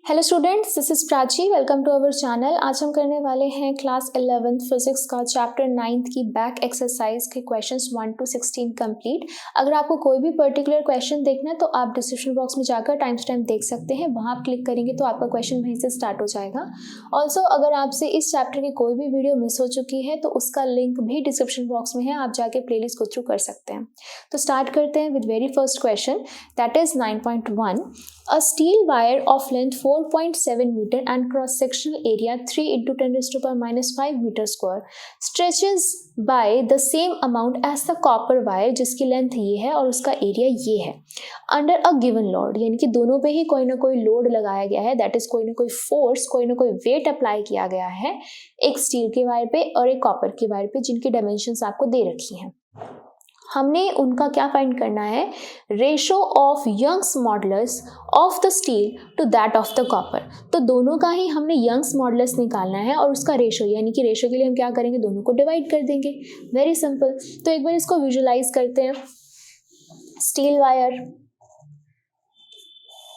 Hello students, this is Prachi. Welcome to our channel. आज हम करने वाले हैं क्लास 11th फिजिक्स का चैप्टर 9 की बैक एक्सरसाइज के क्वेश्चंस 1 to 16 कंप्लीट। अगर आपको कोई भी पर्टिकुलर क्वेश्चन देखना है तो आप डिस्क्रिप्शन बॉक्स में जाकर टाइम टू टाइम देख सकते हैं, वहाँ आप क्लिक करेंगे तो आपका क्वेश्चन वहीं से स्टार्ट हो जाएगा। ऑल्सो अगर आपसे इस चैप्टर की कोई भी वीडियो मिस हो चुकी है तो उसका लिंक भी डिस्क्रिप्शन बॉक्स में है, आप जाके प्लेलिस्ट गो थ्रू कर सकते हैं। तो स्टार्ट करते हैं with very first question, that is 9.1। A steel wire of length 4.7 meter and cross-sectional area 3 into 10 raised to power minus 5 meter square stretches by the same amount as the copper wire, जिसकी length ये है और उसका area ये है, under a given load, यानी कि दोनों पे ही कोई ना कोई लोड लगाया गया है, दैट इज कोई ना कोई फोर्स, कोई ना कोई वेट अप्लाई किया गया है एक स्टील के वायर पे और एक कॉपर के वायर पे, जिनकी डायमेंशंस आपको दे रखी हैं। हमने उनका क्या फाइंड करना है, ratio of Young's modulus of the steel to that of the copper. तो दोनों का ही हमने यंग्स मॉडुलस निकालना है और उसका रेशो, यानी कि रेशो के लिए हम क्या करेंगे, दोनों को डिवाइड कर देंगे। Very simple. तो एक बार इसको विजुलाइज करते हैं। स्टील वायर,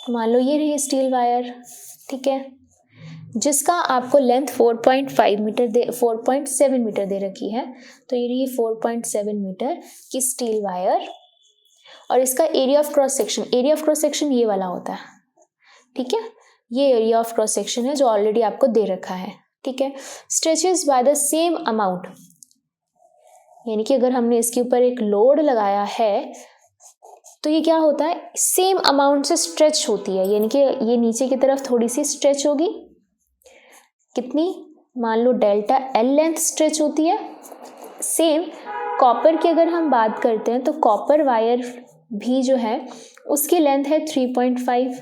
मान लो ये रही स्टील वायर, ठीक है, जिसका आपको लेंथ 4.7 मीटर दे रखी है। तो ये रही 4.7 मीटर की स्टील वायर और इसका एरिया ऑफ क्रॉस सेक्शन ये वाला होता है, ठीक है, ये एरिया ऑफ क्रॉस सेक्शन है जो ऑलरेडी आपको दे रखा है, ठीक है। Stretches by the same amount, यानी कि अगर हमने इसके ऊपर एक लोड लगाया है तो ये क्या होता है, सेम अमाउंट से स्ट्रेच होती है, यानी कि ये नीचे की तरफ थोड़ी सी स्ट्रेच होगी। कितनी, मान लो डेल्टा एल लेंथ स्ट्रेच होती है। सेम कॉपर की अगर हम बात करते हैं तो कॉपर वायर भी जो है उसकी लेंथ है 3.5,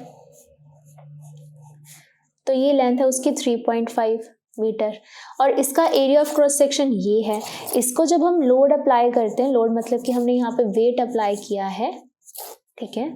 तो ये लेंथ है उसकी 3.5 मीटर और इसका एरिया ऑफ क्रॉस सेक्शन ये है। इसको जब हम लोड अप्लाई करते हैं, लोड मतलब कि हमने यहाँ पे वेट अप्लाई किया है, ठीक है,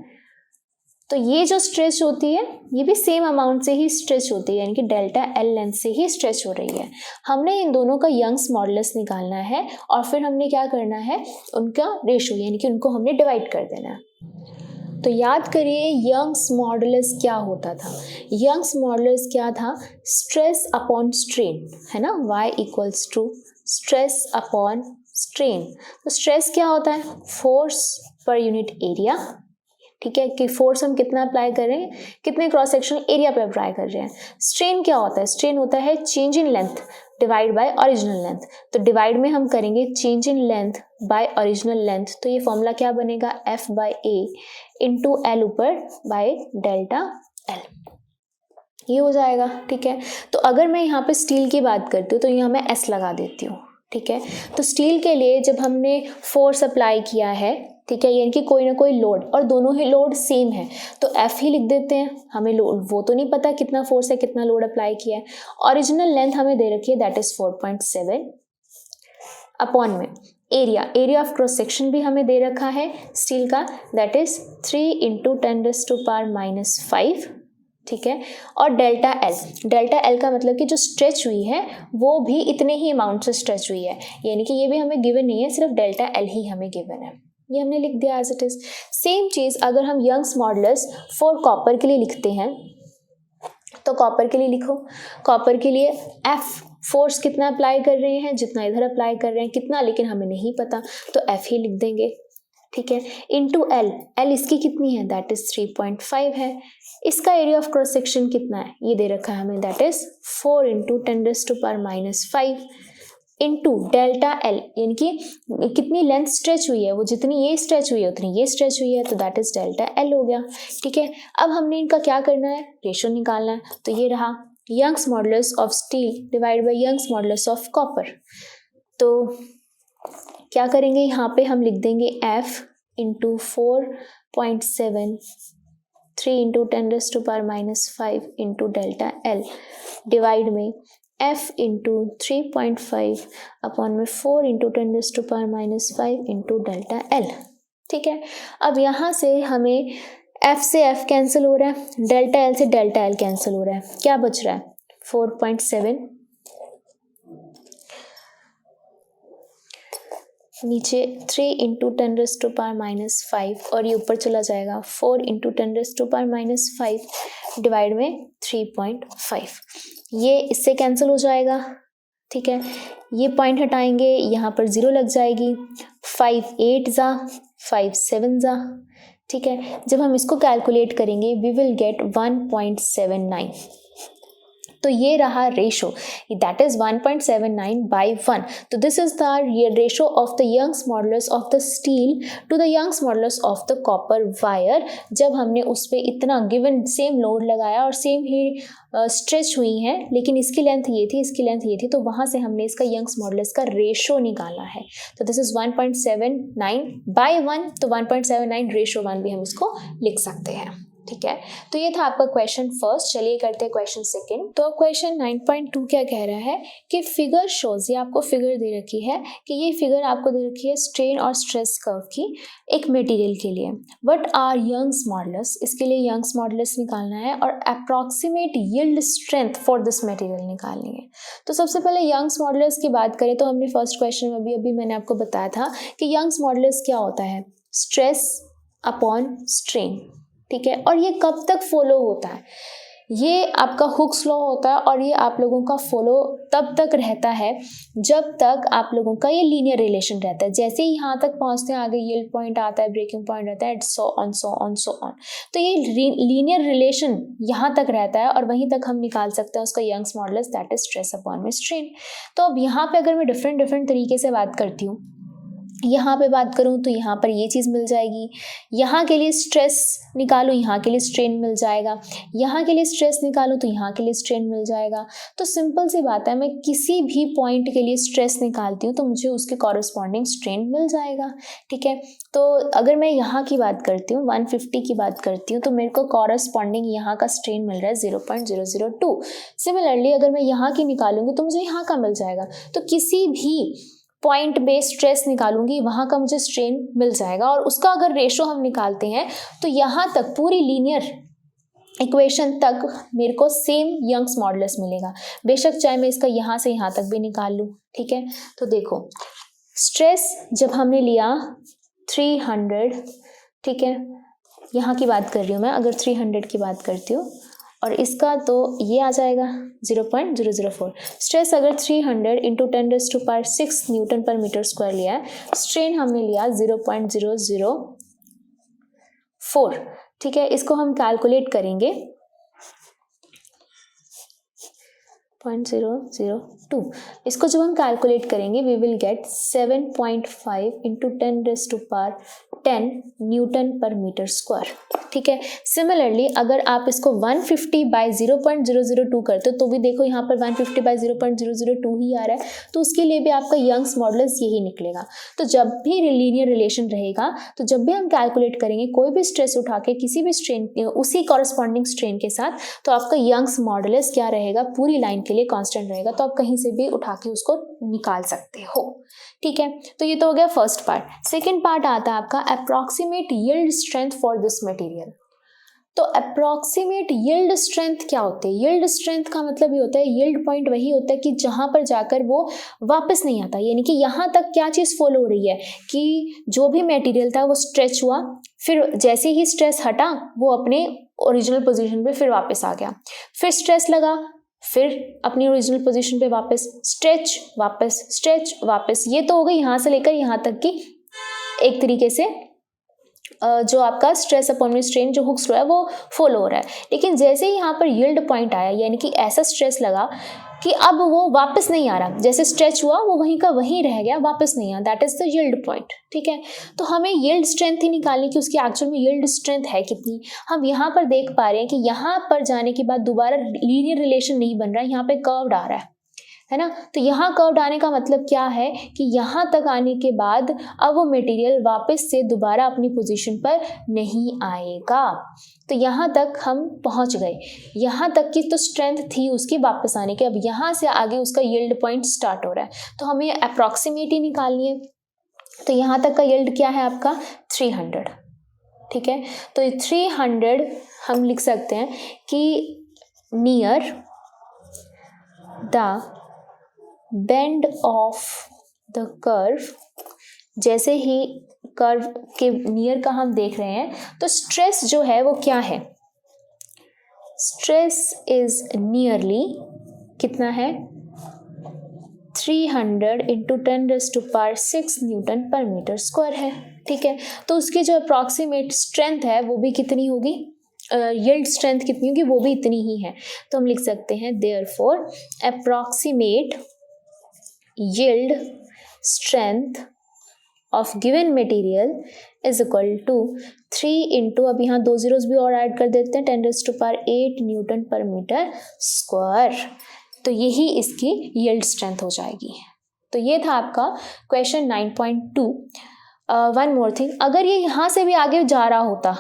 तो ये जो स्ट्रेच होती है ये भी सेम अमाउंट से ही स्ट्रेच होती है, यानी कि डेल्टा एल लेंथ से ही स्ट्रेच हो रही है। हमने इन दोनों का यंग्स मॉडुलस निकालना है और फिर हमने क्या करना है, उनका रेशो, यानी कि उनको हमने डिवाइड कर देना है। तो याद करिए यंग्स मॉडुलस क्या होता था। यंग्स मॉडुलस क्या था, स्ट्रेस अपॉन स्ट्रेन, है ना, y equals to stress upon strain. तो स्ट्रेस क्या होता है, फोर्स पर यूनिट एरिया, ठीक है, कि फोर्स हम कितना अप्लाई कर रहे हैं, कितने क्रॉस सेक्शनल एरिया पे अप्लाई कर रहे हैं। स्ट्रेन क्या होता है, स्ट्रेन होता है change in length divide by original length. तो डिवाइड में हम करेंगे change in length by original length, तो ये फॉर्मूला क्या बनेगा, F bye A into L ऊपर बाय डेल्टा एल, ये हो जाएगा, ठीक है। तो अगर मैं यहाँ पे स्टील की बात करती हूँ तो यहाँ मैं S लगा देती हूँ, ठीक है। तो स्टील के लिए जब हमने फोर्स अप्लाई किया है, ठीक है, यानी कि कोई ना कोई लोड, और दोनों ही लोड सेम है तो F ही लिख देते हैं। हमें लोड वो तो नहीं पता कितना फोर्स है, कितना लोड अप्लाई किया है। ओरिजिनल लेंथ हमें दे रखी है, दैट इज 4.7 अपॉन में एरिया ऑफ क्रॉस सेक्शन भी हमें दे रखा है स्टील का, that is 3 into 10 raised to power minus 5, ठीक है। और डेल्टा एल का मतलब कि जो स्ट्रेच हुई है वो भी इतने ही अमाउंट से स्ट्रेच हुई है, यानी कि ये भी हमें गिवन नहीं है, सिर्फ डेल्टा एल ही हमें गिवन है, ये हमने लिख दिया एज इट इज। सेम चीज अगर हम यंग्स मॉडुलस फॉर कॉपर के लिए लिखते हैं तो कॉपर के लिए लिखो, कॉपर के लिए F फोर्स कितना अप्लाई कर रहे हैं, जितना इधर अप्लाई कर रहे हैं, कितना लेकिन हमें नहीं पता, तो F ही लिख देंगे, ठीक है, इनटू एल इसकी कितनी है, दैट इज 3.5 है। इसका एरिया ऑफ क्रॉस सेक्शन कितना है, ये दे रखा है हमें, that is 4 into 10 raised to power minus 5 into delta L, यानी कि कितनी लेंथ स्ट्रेच हुई है, वो जितनी ये स्ट्रेच हुई है उतनी ये स्ट्रेच हुई है, तो दैट इज डेल्टा एल हो गया, ठीक है। अब हमने इनका क्या करना है, रेशो निकालना है। तो ये रहा Young's modulus of steel divide by Young's modulus of copper. तो क्या करेंगे, यहाँ पे हम लिख देंगे F into 4.7 3 into 10 raised to power minus 5 into delta L divide में F इंटू 3.5 अपॉन में 4 into 10 raised to power minus 5 into delta L, ठीक है। अब यहाँ से हमें F से F कैंसिल हो रहा है, डेल्टा एल से डेल्टा एल कैंसिल हो रहा है, क्या बच रहा है 4.7, नीचे 3 into 10 raised to power minus 5 और ये ऊपर चला जाएगा 4 into 10 raised to power minus 5 divide में 3.5। ये इससे कैंसिल हो जाएगा, ठीक है। ये पॉइंट हटाएंगे, यहाँ पर 0 लग जाएगी। 5 8 जा, 5 7 जा, ठीक है। जब हम इसको कैलकुलेट करेंगे वी विल गेट 1.79। तो ये रहा रेशो, दैट इज 1.79/1। तो this is the ratio of the Young's modulus of the steel to the Young's modulus of the copper wire, जब हमने उस पर इतना गिवन सेम लोड लगाया और सेम ही स्ट्रेच हुई हैं, लेकिन इसकी लेंथ ये थी, इसकी लेंथ ये थी, तो वहाँ से हमने इसका यंग्स मॉडुलस का रेशो निकाला है। तो दिस इज 1.79/1, तो 1.79 रेशो 1 भी हम इसको लिख सकते हैं, ठीक है। तो ये था आपका क्वेश्चन फर्स्ट। चलिए करते हैं क्वेश्चन सेकंड। तो क्वेश्चन 9.2 क्या कह रहा है कि फिगर शोज, ये आपको फिगर दे रखी है कि ये फिगर आपको दे रखी है स्ट्रेन और स्ट्रेस कर्व की एक मटेरियल के लिए। व्हाट आर यंग्स मॉडुलस, इसके लिए यंग्स मॉडुलस निकालना है और approximate yield strength for this material निकालनी है। तो सबसे पहले यंग्स मॉडुलस की बात करें तो हमने फर्स्ट क्वेश्चन में अभी मैंने आपको बताया था कि यंग्स मॉडुलस क्या होता है, स्ट्रेस अपॉन स्ट्रेन, ठीक है। और ये कब तक फॉलो होता है, ये आपका हुक्स लॉ होता है और ये आप लोगों का फॉलो तब तक रहता है जब तक आप लोगों का ये लीनियर रिलेशन रहता है। जैसे ही यहाँ तक पहुँचते हैं आगे यील्ड पॉइंट आता है, ब्रेकिंग पॉइंट आता है, so on so on so on. तो ये लीनियर रिलेशन यहाँ तक रहता है और वहीं तक हम निकाल सकते हैं उसका Young's modulus, that is stress upon में स्ट्रेन। तो अब यहाँ पे अगर मैं डिफरेंट तरीके से बात करती हूँ, यहाँ पे बात करूँ तो यहाँ पर ये चीज़ मिल जाएगी, यहाँ के लिए स्ट्रेस निकालूँ यहाँ के लिए स्ट्रेन मिल जाएगा, यहाँ के लिए स्ट्रेस निकालूँ तो यहाँ के लिए स्ट्रेन मिल जाएगा। तो सिंपल सी बात है, मैं किसी भी पॉइंट के लिए स्ट्रेस निकालती हूँ तो मुझे उसके कॉरस्पॉन्डिंग स्ट्रेन मिल जाएगा, ठीक है। तो अगर मैं यहाँ की बात करती हूँ, 150 की बात करती हूँ, तो मेरे को कॉरस्पॉन्डिंग यहाँ का स्ट्रेन मिल रहा है 0.002। सिमिलरली अगर मैं यहाँ की निकालूंगी तो मुझे यहाँ का मिल जाएगा। तो किसी भी पॉइंट बेस्ड स्ट्रेस निकालूंगी वहाँ का मुझे स्ट्रेन मिल जाएगा और उसका अगर रेशो हम निकालते हैं तो यहाँ तक पूरी लीनियर इक्वेशन तक मेरे को सेम यंग्स मॉडुलस मिलेगा, बेशक चाहे मैं इसका यहाँ से यहाँ तक भी निकाल लूँ, ठीक है। तो देखो स्ट्रेस जब हमने लिया 300, ठीक है, यहाँ की बात कर रही हूँ मैं, अगर 300 की बात करती हूँ और इसका तो ये आ जाएगा 0.004। स्ट्रेस अगर 300 इंटू 10⁻⁶ न्यूटन पर मीटर स्क्वायर लिया है, स्ट्रेन हमने लिया 0.004, ठीक है। इसको हम कैलकुलेट करेंगे 0.002। इसको जब हम कैलकुलेट करेंगे we will get 7.5 into 10⁻10 newton पर मीटर स्क्वायर, ठीक है। सिमिलरली अगर आप इसको 150/0.002 करते हो तो भी देखो यहाँ पर 150/0.002 ही आ रहा है, तो उसके लिए भी आपका यंग्स मॉडुलस यही निकलेगा। तो जब भी लीनियर रिलेशन रहेगा तो जब भी हम कैलकुलेट करेंगे कोई भी स्ट्रेस उठा के किसी भी स्ट्रेन उसी कॉरस्पॉन्डिंग स्ट्रेन के साथ, तो आपका यंग्स मॉडुलस क्या रहेगा, पूरी लाइन के लिए कांस्टेंट रहेगा, तो आप कहीं से भी उठा के उसको निकाल सकते हो, ठीक है। तो ये तो हो गया फर्स्ट पार्ट। सेकंड पार्ट आता है आपका approximate yield strength for this material. तो अप्रॉक्सीमेट यील्ड स्ट्रेंथ क्या होती है, यील्ड स्ट्रेंथ का मतलब ये होता है, यील्ड पॉइंट वही होता है कि जहां पर जाकर वो वापस नहीं आता, यानी कि यहाँ तक क्या चीज़ फॉलो हो रही है कि जो भी मटेरियल था वो स्ट्रेच हुआ, फिर जैसे ही स्ट्रेस हटा वो अपने ओरिजिनल पोजीशन पे फिर वापस आ गया, फिर स्ट्रेस लगा, फिर अपनी ओरिजिनल पोजीशन पे वापस, स्ट्रेच वापस, स्ट्रेच वापस। ये तो हो गई यहाँ से लेकर यहाँ तक की एक तरीके से जो आपका स्ट्रेस अपॉन स्ट्रेन जो हुक्स लॉ है वो फॉलो हो रहा है। लेकिन जैसे ही यहाँ पर यील्ड पॉइंट आया, यानी कि ऐसा स्ट्रेस लगा कि अब वो वापस नहीं आ रहा, जैसे स्ट्रेच हुआ वो वहीं का वहीं रह गया, वापस नहीं आया, that is the yield point, ठीक है। तो हमें यील्ड स्ट्रेंथ ही निकालनी कि उसकी एक्चुअल में यील्ड स्ट्रेंथ है कितनी। हम यहाँ पर देख पा रहे हैं कि यहाँ पर जाने के बाद दोबारा लीनियर रिलेशन नहीं बन रहा है, यहाँ पे कर्व्ड आ रहा है ना। तो यहाँ कर्व्ड आने का मतलब क्या है कि यहाँ तक आने के बाद अब वो मटेरियल वापस से दोबारा अपनी पोजीशन पर नहीं आएगा। तो यहाँ तक हम पहुँच गए, यहाँ तक की तो स्ट्रेंथ थी उसकी वापस आने की, अब यहाँ से आगे उसका यील्ड पॉइंट स्टार्ट हो रहा है, तो हमें अप्रॉक्सीमेट ही निकालनी है। तो यहाँ तक का यील्ड क्या है आपका 300, ठीक है। तो 300 हम लिख सकते हैं कि near the bend of the curve, जैसे ही कर्व के नियर का हम देख रहे हैं तो स्ट्रेस जो है वो क्या है, स्ट्रेस इज नियरली कितना है 300 इंटू 10⁻⁶ न्यूटन पर मीटर स्क्वायर है। ठीक है, तो उसकी जो अप्रॉक्सीमेट स्ट्रेंथ है वो भी कितनी होगी, यील्ड स्ट्रेंथ कितनी होगी, वो भी इतनी ही है। तो हम लिख सकते हैं therefore approximate yield strength of given material is equal to 3 into, अब यहाँ 2 zeros भी और ऐड कर देते हैं, 10⁸ न्यूटन पर मीटर स्क्वायर। तो यही इसकी यील्ड स्ट्रेंथ हो जाएगी। तो ये था आपका क्वेश्चन 9.2। वन मोर थिंग, अगर ये यहाँ से भी आगे जा रहा होता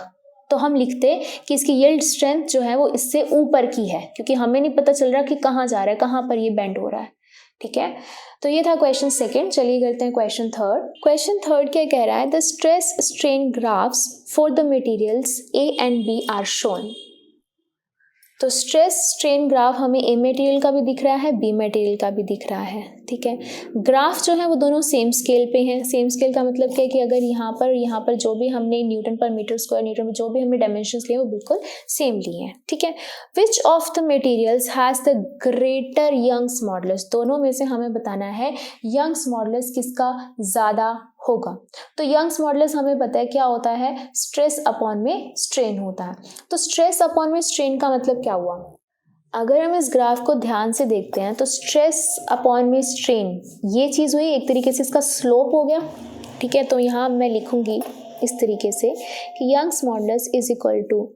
तो हम लिखते कि इसकी यील्ड स्ट्रेंथ जो है वो इससे ऊपर की है, क्योंकि हमें नहीं पता चल रहा कि कहाँ जा रहा है, कहाँ पर ये बेंड हो रहा है। ठीक है, तो ये था क्वेश्चन सेकंड। चलिए करते हैं क्वेश्चन थर्ड। क्वेश्चन थर्ड क्या कह रहा है, the stress strain graphs for the materials A and B are shown. तो स्ट्रेस स्ट्रेन ग्राफ हमें ए मटेरियल का भी दिख रहा है, बी मटेरियल का भी दिख रहा है। ठीक है, ग्राफ जो है वो दोनों सेम स्केल पे हैं। सेम स्केल का मतलब क्या है कि अगर यहाँ पर जो भी हमने न्यूटन पर मीटर स्क्वायर, न्यूटन में जो भी हमने डायमेंशंस लिए वो बिल्कुल सेम लिए हैं। ठीक है, which of the materials has the greater Young's modulus, दोनों में से हमें बताना है यंग्स मॉडुलस किसका ज़्यादा होगा। तो यंग्स मॉडुलस हमें पता है क्या होता है, स्ट्रेस अपॉन में स्ट्रेन होता है। तो स्ट्रेस अपॉन में स्ट्रेन का मतलब क्या हुआ, अगर हम इस ग्राफ को ध्यान से देखते हैं तो स्ट्रेस अपॉन में स्ट्रेन ये चीज़ हुई, एक तरीके से इसका स्लोप हो गया। ठीक है, तो यहाँ मैं लिखूंगी इस तरीके से कि Young's modulus is equal to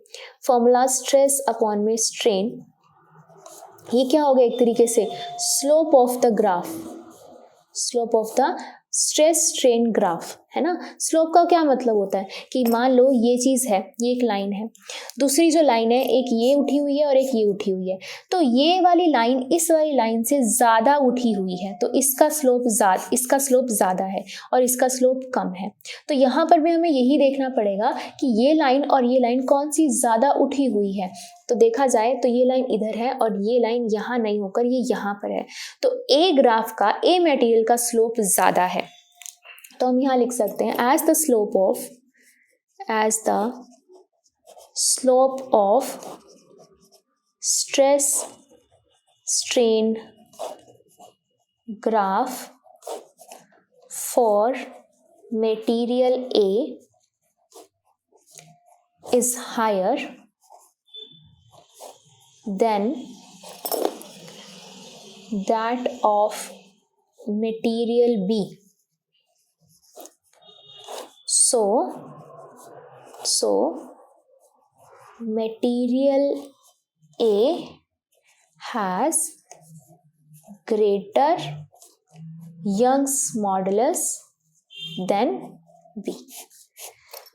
formula stress upon में स्ट्रेन, ये क्या हो गया एक तरीके से slope of the graph, slope of the stress strain graph, है ना। स्लोप का क्या मतलब होता है कि मान लो ये चीज़ है, ये एक लाइन है, दूसरी जो लाइन है एक ये उठी हुई है और एक ये उठी हुई है, तो ये वाली लाइन इस वाली लाइन से ज़्यादा उठी हुई है, तो इसका स्लोप ज़्यादा है और इसका स्लोप कम है। तो यहाँ पर भी हमें यही देखना पड़ेगा कि ये लाइन और ये लाइन कौन सी ज़्यादा उठी हुई है। तो देखा जाए तो ये लाइन इधर है और ये लाइन यहाँ नहीं होकर ये यहाँ पर है, तो ए ग्राफ का, ए मटेरियल का स्लोप ज़्यादा है। तो हम यहाँ लिख सकते हैं as the slope of stress strain graph for material A is higher than that of material B. So material A has greater Young's modulus than B।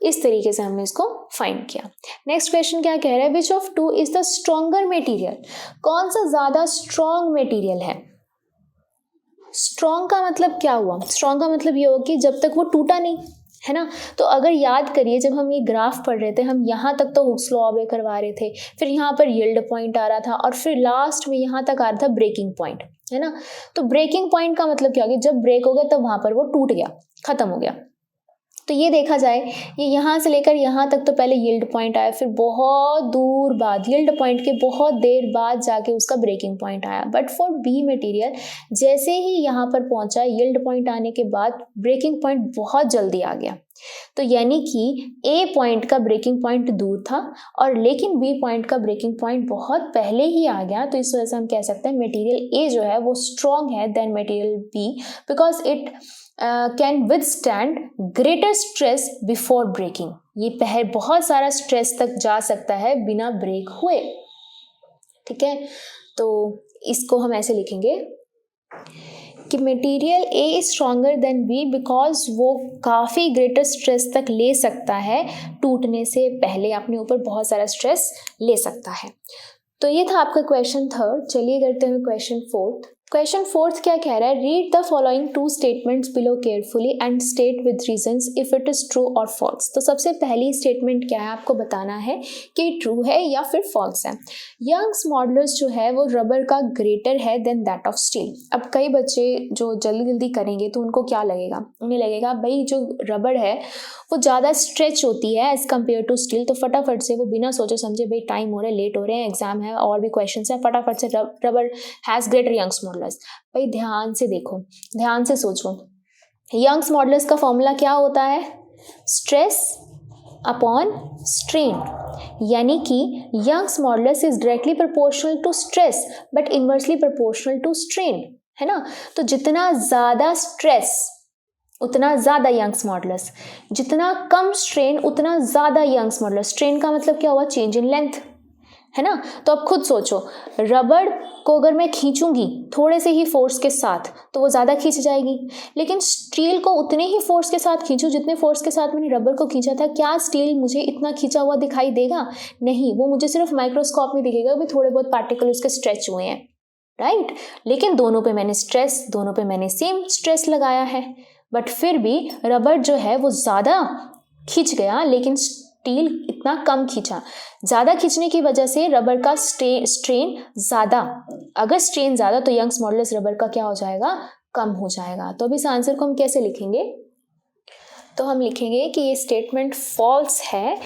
इस तरीके से हमने इसको फाइंड किया। नेक्स्ट क्वेश्चन क्या कह रहा है, which of two is the stronger material, कौन सा ज्यादा स्ट्रॉन्ग मटेरियल है। स्ट्रॉन्ग का मतलब क्या हुआ, स्ट्रॉन्ग का मतलब ये होगा कि जब तक वो टूटा नहीं, है ना। तो अगर याद करिए जब हम ये ग्राफ पढ़ रहे थे, हम यहाँ तक तो हुक्स लॉ ऑब्ले करवा रहे थे, फिर यहाँ पर यील्ड पॉइंट आ रहा था और फिर लास्ट में यहाँ तक आ रहा था ब्रेकिंग पॉइंट, है ना। तो ब्रेकिंग पॉइंट का मतलब क्या हो गया, जब ब्रेक हो गया तब वहाँ पर वो टूट गया, खत्म हो गया। तो ये देखा जाए, ये यहाँ से लेकर यहाँ तक तो पहले यील्ड पॉइंट आया, फिर बहुत दूर बाद यील्ड पॉइंट के बहुत देर बाद जाके उसका ब्रेकिंग पॉइंट आया। बट फॉर बी मटेरियल जैसे ही यहाँ पर पहुँचा, यील्ड पॉइंट आने के बाद ब्रेकिंग पॉइंट बहुत जल्दी आ गया। तो यानी कि ए पॉइंट का ब्रेकिंग पॉइंट दूर था और लेकिन बी पॉइंट का ब्रेकिंग पॉइंट बहुत पहले ही आ गया। तो इस वजह से हम कह सकते हैं मटेरियल ए जो है वो स्ट्रॉन्ग है than material B, because it can withstand greater stress before breaking. ये बहुत सारा स्ट्रेस तक जा सकता है बिना ब्रेक हुए। ठीक है, तो इसको हम ऐसे लिखेंगे कि material A is stronger than B because वो काफ़ी ग्रेटर स्ट्रेस तक ले सकता है, टूटने से पहले अपने ऊपर बहुत सारा स्ट्रेस ले सकता है। तो ये था आपका क्वेश्चन थर्ड। चलिए करते हैं क्वेश्चन फोर्थ। क्वेश्चन फोर्थ क्या कह रहा है, read the following two statements below carefully and state with reasons if it is true और फॉल्स। तो सबसे पहली स्टेटमेंट क्या है, आपको बताना है कि ट्रू है या फिर फॉल्स है। यंग्स मॉडुलस जो है वो रबर का ग्रेटर है देन दैट ऑफ स्टील। अब कई बच्चे जो जल्दी जल्दी करेंगे तो उनको क्या लगेगा, उन्हें लगेगा भाई जो रबर है वो ज़्यादा स्ट्रेच होती है एज कम्पेयर टू स्टील, तो फटाफट से वो बिना सोचे समझे भाई टाइम हो रहा है, लेट हो रहे हैं, एग्जाम है और भी क्वेश्चन है, फटाफट से rubber has greater Young's modulus. भाई ध्यान से देखो, ध्यान से सोचो, यंग्स मॉडुलस का फॉर्मूला क्या होता है, स्ट्रेस अपॉन स्ट्रेन, यानी कि Young's modulus is directly proportional to stress but inversely proportional to strain, है ना। तो जितना ज़्यादा स्ट्रेस उतना ज़्यादा यंग्स मॉडुलस, जितना कम स्ट्रेन उतना ज़्यादा यंग्स मॉडुलस। स्ट्रेन का मतलब क्या हुआ, चेंज इन लेंथ, है ना। तो अब खुद सोचो, रबड़ को अगर मैं खींचूंगी थोड़े से ही फोर्स के साथ तो वो ज़्यादा खींच जाएगी, लेकिन स्टील को उतने ही फोर्स के साथ खींचूं जितने फोर्स के साथ मैंने रबड़ को खींचा था, क्या स्टील मुझे इतना खींचा हुआ दिखाई देगा, नहीं, वो मुझे सिर्फ माइक्रोस्कोप में दिखेगा भी थोड़े बहुत पार्टिकल उसके स्ट्रेच हुए हैं, राइट। लेकिन दोनों पे मैंने सेम स्ट्रेस लगाया है, बट फिर भी रबड़ जो है वो ज़्यादा खींच गया लेकिन स्टील इतना कम खींचा। ज़्यादा खींचने की वजह से रबर का स्ट्रेन ज़्यादा, अगर स्ट्रेन ज़्यादा तो यंग्स मॉडुलस रबर का क्या हो जाएगा, कम हो जाएगा। तो अब इस आंसर को हम कैसे लिखेंगे, तो हम लिखेंगे कि ये स्टेटमेंट फॉल्स है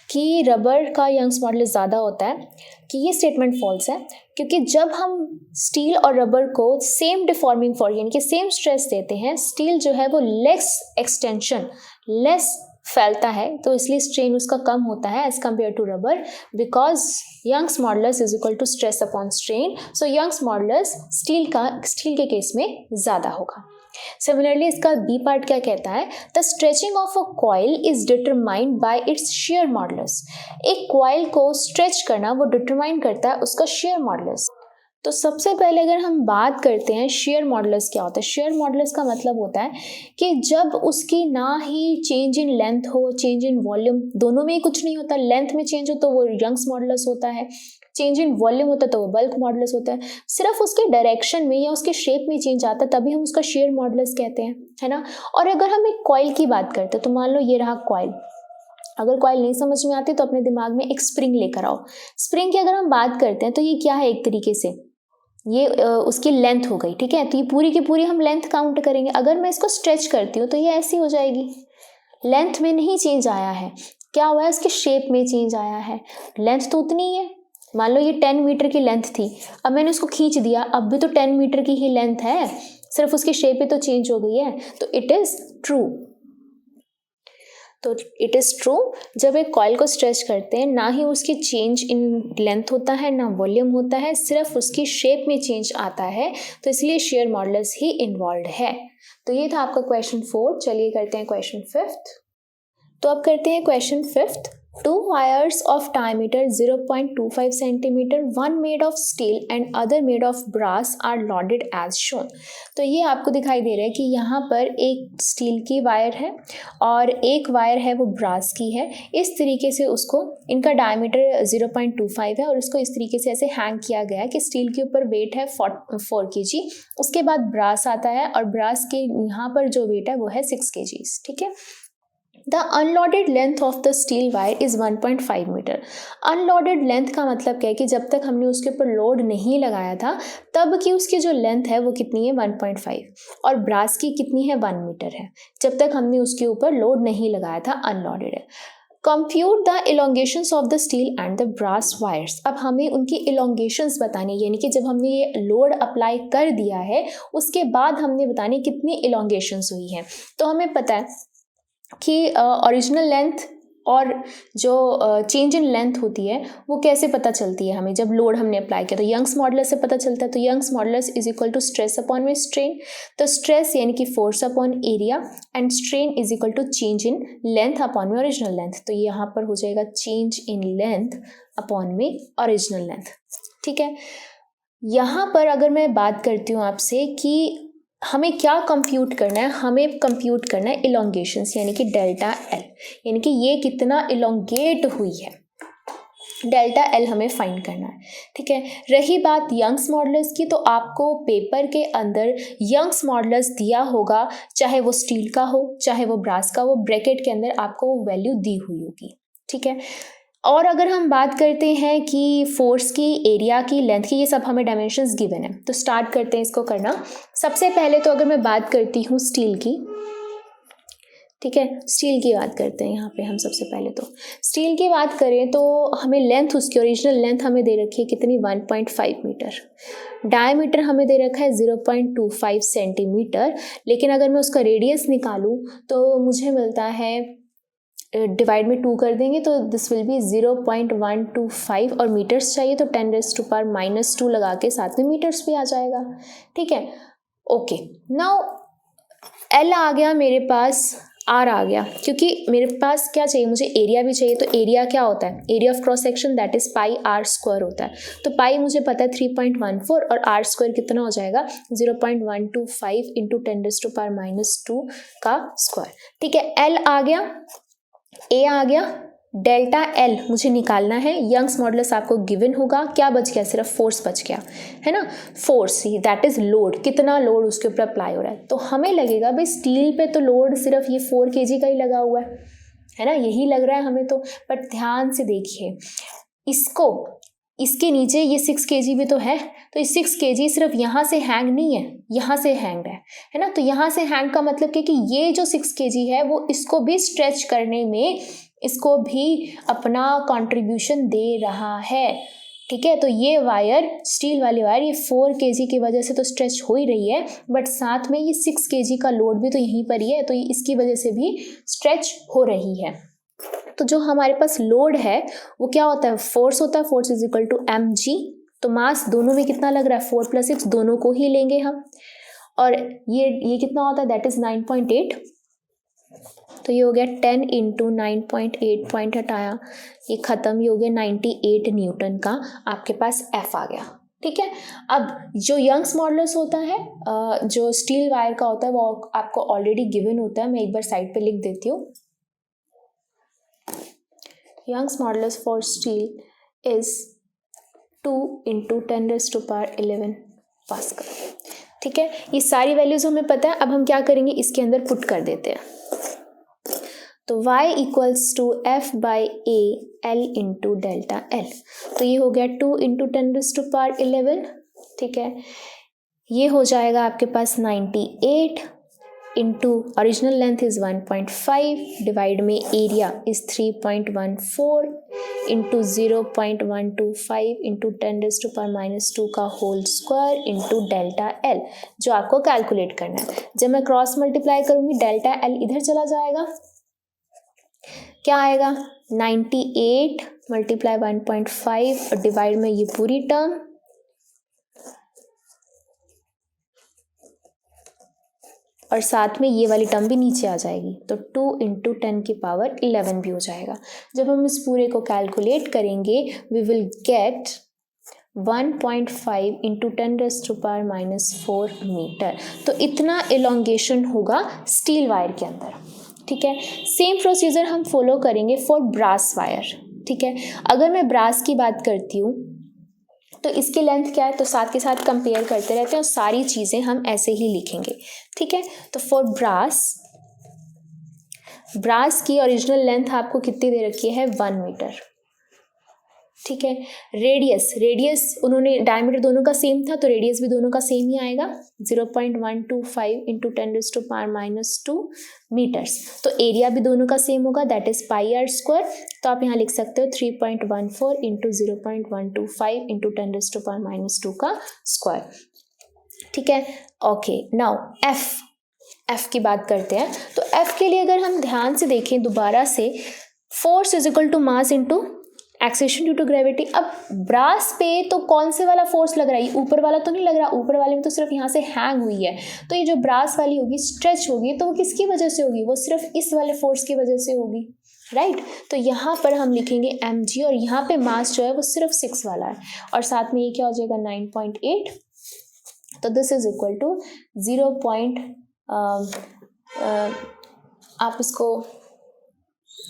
कि रबर का यंग्स मॉडुलस ज़्यादा होता है, कि ये स्टेटमेंट फॉल्स है क्योंकि जब हम स्टील और रबर को सेम डिफॉर्मिंग फोर्स यानी कि सेम स्ट्रेस देते हैं, स्टील जो है वो लेस एक्सटेंशन, लेस फैलता है, तो इसलिए स्ट्रेन उसका कम होता है as compare to rubber, because Young's modulus is equal to stress upon strain. So Young's modulus steel के केस में ज़्यादा होगा। सिमिलरली इसका बी पार्ट क्या कहता है, the stretching of a coil is determined by its share modulus. एक coil को स्ट्रेच करना वो डिटरमाइन करता है उसका शेयर मॉडुलस। तो सबसे पहले अगर हम बात करते हैं शेयर मॉडुलस क्या होता है, शेयर मॉडुलस का मतलब होता है कि जब उसकी ना ही चेंज इन लेंथ हो, चेंज इन वॉल्यूम, दोनों में ही कुछ नहीं होता, लेंथ में चेंज हो तो वो यंग्स मॉडुलस होता है, चेंज इन वॉल्यूम होता है तो वो बल्क मॉडुलस होता है, सिर्फ उसके डायरेक्शन में या उसके शेप में चेंज आता है तभी हम उसका शेयर मॉडुलस कहते हैं, है ना। और अगर हम एक कॉइल की बात करते हैं तो मान लो ये रहा कॉइल, अगर कॉइल नहीं समझ में आती तो अपने दिमाग में एक स्प्रिंग लेकर आओ। स्प्रिंग की अगर हम बात करते हैं तो ये क्या है, एक तरीके से ये उसकी लेंथ हो गई, ठीक है। तो ये पूरी की पूरी हम लेंथ काउंट करेंगे, अगर मैं इसको स्ट्रेच करती हूँ तो ये ऐसी हो जाएगी, लेंथ में नहीं चेंज आया है, क्या हुआ है, उसके शेप में चेंज आया है, लेंथ तो उतनी ही है। मान लो ये 10 मीटर की लेंथ थी, अब मैंने उसको खींच दिया, अब भी तो 10 मीटर की ही लेंथ है, सिर्फ उसकी शेप ही तो चेंज हो गई है, तो इट इज़ ट्रू। तो इट इज़ ट्रू, जब एक कॉइल को स्ट्रेच करते हैं ना ही उसकी चेंज इन लेंथ होता है ना वॉल्यूम होता है, सिर्फ उसकी शेप में चेंज आता है, तो इसलिए शेयर मॉडुलस ही इन्वॉल्व है। तो ये था आपका क्वेश्चन 4। चलिए करते हैं क्वेश्चन 5। तो अब करते हैं question 5। 2 wires of diameter 0.25 centimeter, one made of steel and other made of brass are loaded as shown। तो ये आपको दिखाई दे रहा है कि यहाँ पर एक स्टील की वायर है और एक वायर है वो ब्रास की है। इस तरीके से उसको, इनका डायमीटर 0.25 है और उसको इस तरीके से ऐसे हैंग किया गया है कि स्टील के ऊपर वेट है 4 kg, उसके बाद ब्रास आता है और ब्रास के यहाँ पर जो वेट है वो है 6 kg, ठीक है। The unloaded length of the steel wire is 1.5 metre. Unloaded length का मतलब क्या है कि जब तक हमने उसके ऊपर लोड नहीं लगाया था तब की उसकी जो लेंथ है वो कितनी है 1.5, और ब्रास की कितनी है 1 मीटर है, जब तक हमने उसके ऊपर लोड नहीं लगाया था, अनलोडेड है। Compute the elongations of the steel and the brass wires. अब हमें उनकी इलोंगेशंस बतानी, यानी कि जब हमने ये लोड अप्लाई कर दिया है उसके बाद हमने बतानी कितनी इलोंगेशंस हुई हैं। तो हमें पता है कि ओरिजिनल लेंथ और जो चेंज इन लेंथ होती है वो कैसे पता चलती है हमें, जब लोड हमने अप्लाई किया तो यंग्स मॉडुलस से पता चलता है। तो Young's modulus is equal to stress upon में स्ट्रेन, तो स्ट्रेस यानी कि force upon area and strain is equal to change in length upon में ओरिजिनल लेंथ। तो यहाँ पर हो जाएगा चेंज इन लेंथ अपॉन में ओरिजिनल लेंथ, ठीक है। यहाँ पर अगर मैं बात करती हूँ आपसे कि हमें क्या कंप्यूट करना है, हमें कंप्यूट करना है इलोंगेशंस यानी कि डेल्टा एल, यानी कि ये कितना इलोंगेट हुई है, डेल्टा एल हमें फाइंड करना है, ठीक है। रही बात यंग्स मॉडुलस की, तो आपको पेपर के अंदर यंग्स मॉडुलस दिया होगा, चाहे वो स्टील का हो चाहे वो ब्रास का हो, ब्रैकेट के अंदर आपको वो वैल्यू दी हुई होगी, ठीक है। और अगर हम बात करते हैं कि फोर्स की, एरिया की, लेंथ की, ये सब हमें डायमेंशंस गिवन है, तो स्टार्ट करते हैं इसको करना। सबसे पहले तो अगर मैं बात करती हूँ स्टील की, ठीक है, स्टील की बात करते हैं यहाँ पे हम। सबसे पहले तो स्टील की बात करें तो हमें लेंथ, उसकी ओरिजिनल लेंथ हमें दे रखी है कितनी, 1.5 मीटर। डायमीटर हमें दे रखा है 0.25 सेंटीमीटर। लेकिन अगर मैं उसका रेडियस निकालूं तो मुझे मिलता है, डिवाइड में 2 कर देंगे तो दिस विल बी 0.125, और मीटर्स चाहिए तो 10⁻⁻2 लगा के साथ में मीटर्स भी आ जाएगा, ठीक है। ओके, नाउ एल आ गया मेरे पास, आर आ गया, क्योंकि मेरे पास क्या चाहिए, मुझे एरिया भी चाहिए। तो एरिया क्या होता है, area of cross section that is pi are square होता है। तो पाई मुझे पता है 3.14, और आर स्क्वायर कितना हो जाएगा, 0.125 इंटू 10⁻⁻2 का स्क्वायर, ठीक है। एल आ गया, ए आ गया, डेल्टा एल मुझे निकालना है। यंग्स मॉडुलस आपको गिवन होगा, क्या बच गया, सिर्फ फोर्स बच गया, है ना। फोर्स दैट इज लोड, कितना लोड उसके ऊपर अप्लाई हो रहा है। तो हमें लगेगा भाई स्टील पे तो लोड सिर्फ ये 4 kg का ही लगा हुआ है ना, यही लग रहा है हमें तो। बट ध्यान से देखिए इसको, इसके नीचे ये 6 kg भी तो है, तो ये 6 kg सिर्फ यहाँ से हैंग नहीं है, यहाँ से हैंग है ना। तो यहाँ से हैंग का मतलब कि ये जो 6 kg है वो इसको भी स्ट्रेच करने में, इसको भी अपना कंट्रीब्यूशन दे रहा है, ठीक है। तो ये वायर, स्टील वाली वायर, ये 4 kg की वजह से तो स्ट्रेच हो ही रही है, बट साथ में ये 6 kg का लोड भी तो यहीं पर ही है, तो ये इसकी वजह से भी स्ट्रेच हो रही है। तो जो हमारे पास लोड है वो क्या होता है, फोर्स होता है, force is equal to mg। तो मास दोनों में कितना लग रहा है, 4 + 6, दोनों को ही लेंगे हम। और ये कितना होता है, दैट इज 9.8। तो ये हो गया 10 इंटू 9.8, पॉइंट हटाया, ये खत्म, ये हो गया 98 न्यूटन का आपके पास एफ आ गया, ठीक है। अब जो यंग्स मॉडुलस होता है, जो स्टील वायर का होता है, वो आपको ऑलरेडी गिवन होता है। मैं एक बार साइड पे लिख देती हूँ। Young's modulus for steel is 2 into 10⁻11 pascal, ठीक है। ये सारी वैल्यूज हमें पता है। अब हम क्या करेंगे, इसके अंदर पुट कर देते हैं। तो y equals to F by A L into delta L। तो ये हो गया 2 इंटू 10⁻11, ठीक है। ये हो जाएगा आपके पास 98 into original length is 1.5, divide में एरिया इज 3.14 इंटू 0.125 इंटू 10⁻⁻2 का whole square into delta L, जो आपको कैलकुलेट करना है। जब मैं क्रॉस मल्टीप्लाई करूंगी, डेल्टा एल इधर चला जाएगा, क्या आएगा, 98 मल्टीप्लाई 1.5 और डिवाइड में ये पूरी टर्म, और साथ में ये वाली टर्म भी नीचे आ जाएगी। तो 2 इंटू 10⁻11 भी हो जाएगा। जब हम इस पूरे को कैलकुलेट करेंगे, we will get 1.5 into 10⁻⁻4 metre. तो इतना एलोंगेशन होगा स्टील वायर के अंदर, ठीक है। सेम प्रोसीजर हम फॉलो करेंगे फॉर ब्रास वायर, ठीक है। अगर मैं ब्रास की बात करती हूँ तो इसकी लेंथ क्या है, तो साथ के साथ कंपेयर करते रहते हैं और सारी चीज़ें हम ऐसे ही लिखेंगे, ठीक है। तो फॉर ब्रास की ओरिजिनल लेंथ आपको कितनी दे रखी है, 1 मीटर, ठीक है। रेडियस उन्होंने, डायमीटर दोनों का सेम था तो रेडियस भी दोनों का सेम ही आएगा, 0.125 इंटू 10⁻⁻2 मीटर्स। तो एरिया भी दोनों का सेम होगा, that is pi are square. तो आप यहाँ लिख सकते हो 3.14 इंटू 0.125 इंटू 10⁻⁻2 का स्क्वायर, ठीक है। ओके, नाउ एफ की बात करते हैं। तो एफ के लिए अगर हम ध्यान से देखें दोबारा से, force is equal to mass into acceleration due to gravity. अब ब्रास पे तो कौन से वाला फोर्स लग रहा है, ऊपर वाला तो नहीं लग रहा, ऊपर वाले में तो सिर्फ यहाँ से हैंग हुई है। तो ये जो ब्रास वाली होगी, स्ट्रेच होगी, तो वो किसकी वजह से होगी, वो सिर्फ इस वाले फोर्स की वजह से होगी, राइट। तो यहाँ पर हम लिखेंगे mg, और यहाँ पे मास जो है वो सिर्फ 6 वाला है, और साथ में ये क्या हो जाएगा 9.8। तो दिस इज इक्वल टू 0. आप इसको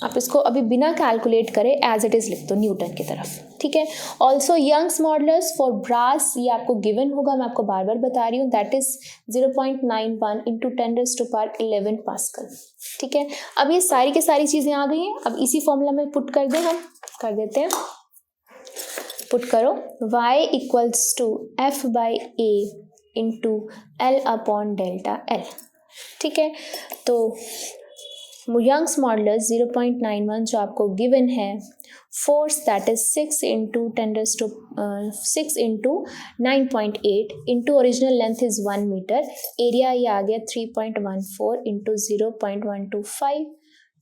आप इसको अभी बिना कैलकुलेट करे एज इट इज़ लिख दो न्यूटन की तरफ, ठीक है। Also Young's modulus for brass, ये आपको गिवन होगा, मैं आपको बार बार बता रही हूँ, दैट इज 0.91 इंटू 10⁻11 पास्कल, ठीक है। अब ये सारी की सारी चीज़ें आ गई हैं, अब इसी फॉर्मूला में पुट कर दें, हम कर देते हैं, पुट करो y equals to F by A into L upon delta L, ठीक है। तो यंग्स मॉडुलस 0.91 जो आपको गिवन है, force that is 6 into 9.8 into original length is 1 metre, area ये आ गया 3.14 इंटू 0.125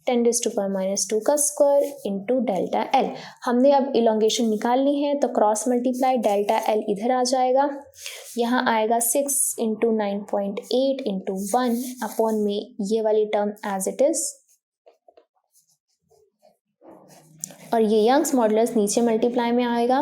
10⁻⁻2 का स्क्वायर इंटू डेल्टा एल। हमने अब इलोंगेशन निकालनी है, तो क्रॉस मल्टीप्लाई डेल्टा एल इधर आ जाएगा, यहाँ आएगा 6 इंटू 9.8 इंटू 1 अपॉन में ये वाली टर्म एज इट इज, और ये यंग्स मॉडुलस नीचे मल्टीप्लाई में आएगा।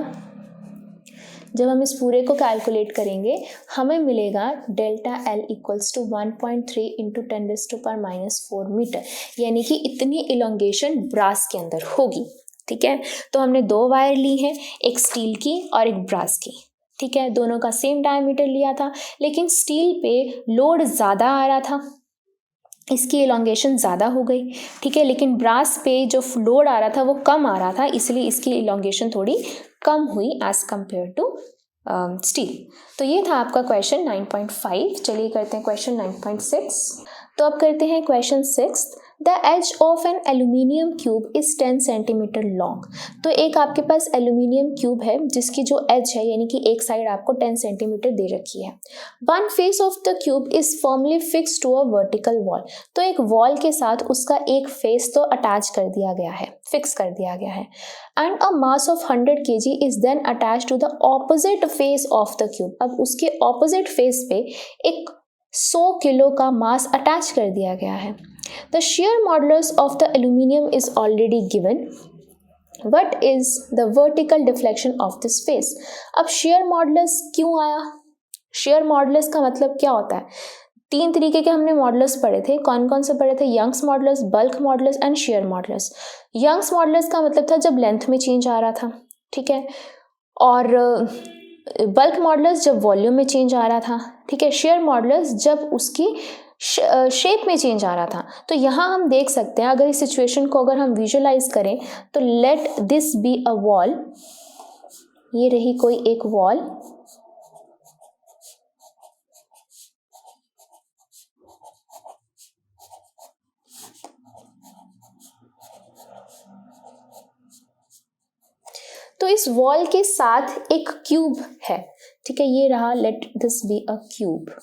जब हम इस पूरे को कैलकुलेट करेंगे हमें मिलेगा delta L equals to 1.3 into 10⁻⁻4 metre, यानी कि इतनी इलोंगेशन ब्रास के अंदर होगी, ठीक है। तो हमने दो वायर ली हैं, एक स्टील की और एक ब्रास की, ठीक है। दोनों का सेम डायमीटर लिया था, लेकिन स्टील पे लोड ज़्यादा आ रहा था, इसकी इलोंगेशन ज़्यादा हो गई, ठीक है, लेकिन ब्रास पे जो लोड आ रहा था वो कम आ रहा था, इसलिए इसकी इलोंगेशन थोड़ी कम हुई एज कम्पेयर टू स्टील। तो ये था आपका क्वेश्चन 9.5। चलिए करते हैं क्वेश्चन 9.6। तो अब करते हैं question 6। The edge of an aluminium cube is 10 centimetre long. तो एक आपके पास एल्यूमिनियम क्यूब है जिसकी जो एज है यानी कि एक साइड आपको 10 सेंटीमीटर दे रखी है। One face of the cube is firmly fix to a vertical wall. तो एक वॉल के साथ उसका एक फेस तो अटैच कर दिया गया है, फिक्स कर दिया गया है। And a mass of 100 kg is then attach to the opposite face of the cube. अब उसके ऑपोजिट फेस पे एक 100 किलो का मास अटैच कर दिया गया है। The shear modulus of the aluminium is already given. What is the vertical deflection of this face? अब shear modulus क्यों आया? shear modulus का मतलब क्या होता है? तीन तरीके के हमने मॉडुलस पढ़े थे, कौन कौन से पढ़े थे? Young's modulus, bulk modulus and shear modulus. Young's modulus का मतलब था जब लेंथ में चेंज आ रहा था, ठीक है, और बल्क मॉडुलस जब वॉल्यूम में चेंज आ रहा था, ठीक है। शेयर मॉडुलस जब उसकी शेप में चेंज आ रहा था। तो यहाँ हम देख सकते हैं, अगर इस सिचुएशन को अगर हम विजुअलाइज करें तो let this be a wall, ये रही कोई एक वॉल, तो इस वॉल के साथ एक क्यूब है, ठीक है, ये रहा, let this be a cube.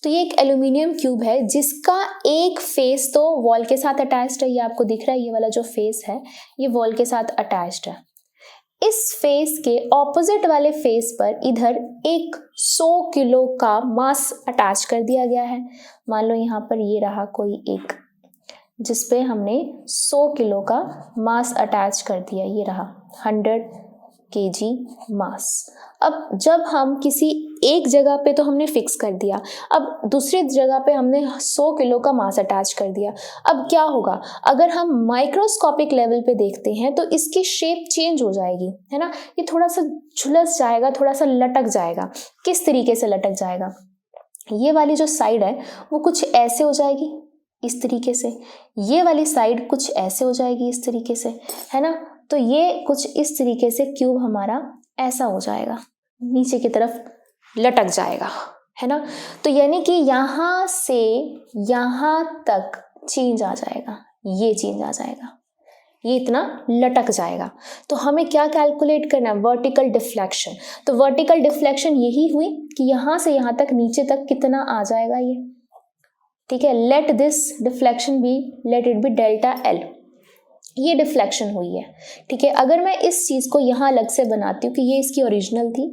तो ये एक एल्यूमिनियम क्यूब है जिसका एक फेस तो वॉल के साथ अटैच्ड है, ये आपको दिख रहा है, ये वाला जो फेस है ये वॉल के साथ अटैच्ड है। इस फेस के ऑपोजिट वाले फेस पर इधर एक 100 किलो का मास अटैच कर दिया गया है। मान लो यहाँ पर ये रहा कोई एक जिसपे हमने 100 किलो का मास अटैच कर दिया, ये रहा 100 kg मास। अब जब हम किसी एक जगह पे तो हमने फिक्स कर दिया, अब दूसरी जगह पे हमने 100 किलो का मास अटैच कर दिया। अब क्या होगा, अगर हम माइक्रोस्कोपिक लेवल पे देखते हैं तो इसकी शेप चेंज हो जाएगी, है ना, ये थोड़ा सा झुलस जाएगा, थोड़ा सा लटक जाएगा। किस तरीके से लटक जाएगा? ये वाली जो साइड है वो कुछ ऐसे हो जाएगी इस तरीके से, ये वाली साइड कुछ ऐसे हो जाएगी इस तरीके से, है ना। तो ये कुछ इस तरीके से क्यूब हमारा ऐसा हो जाएगा, नीचे की तरफ लटक जाएगा, है ना। तो यानी कि यहाँ से यहाँ तक चेंज आ जाएगा, ये चेंज आ जाएगा, ये इतना लटक जाएगा। तो हमें क्या कैलकुलेट करना है? Vertical deflection. तो वर्टिकल डिफ्लेक्शन यही हुई कि यहाँ से यहाँ तक नीचे तक कितना आ जाएगा ये, ठीक है। Let this deflection be, let it be delta L, ये डिफ्लेक्शन हुई है, ठीक है। अगर मैं इस चीज़ को यहाँ अलग से बनाती हूँ कि ये इसकी ओरिजिनल थी,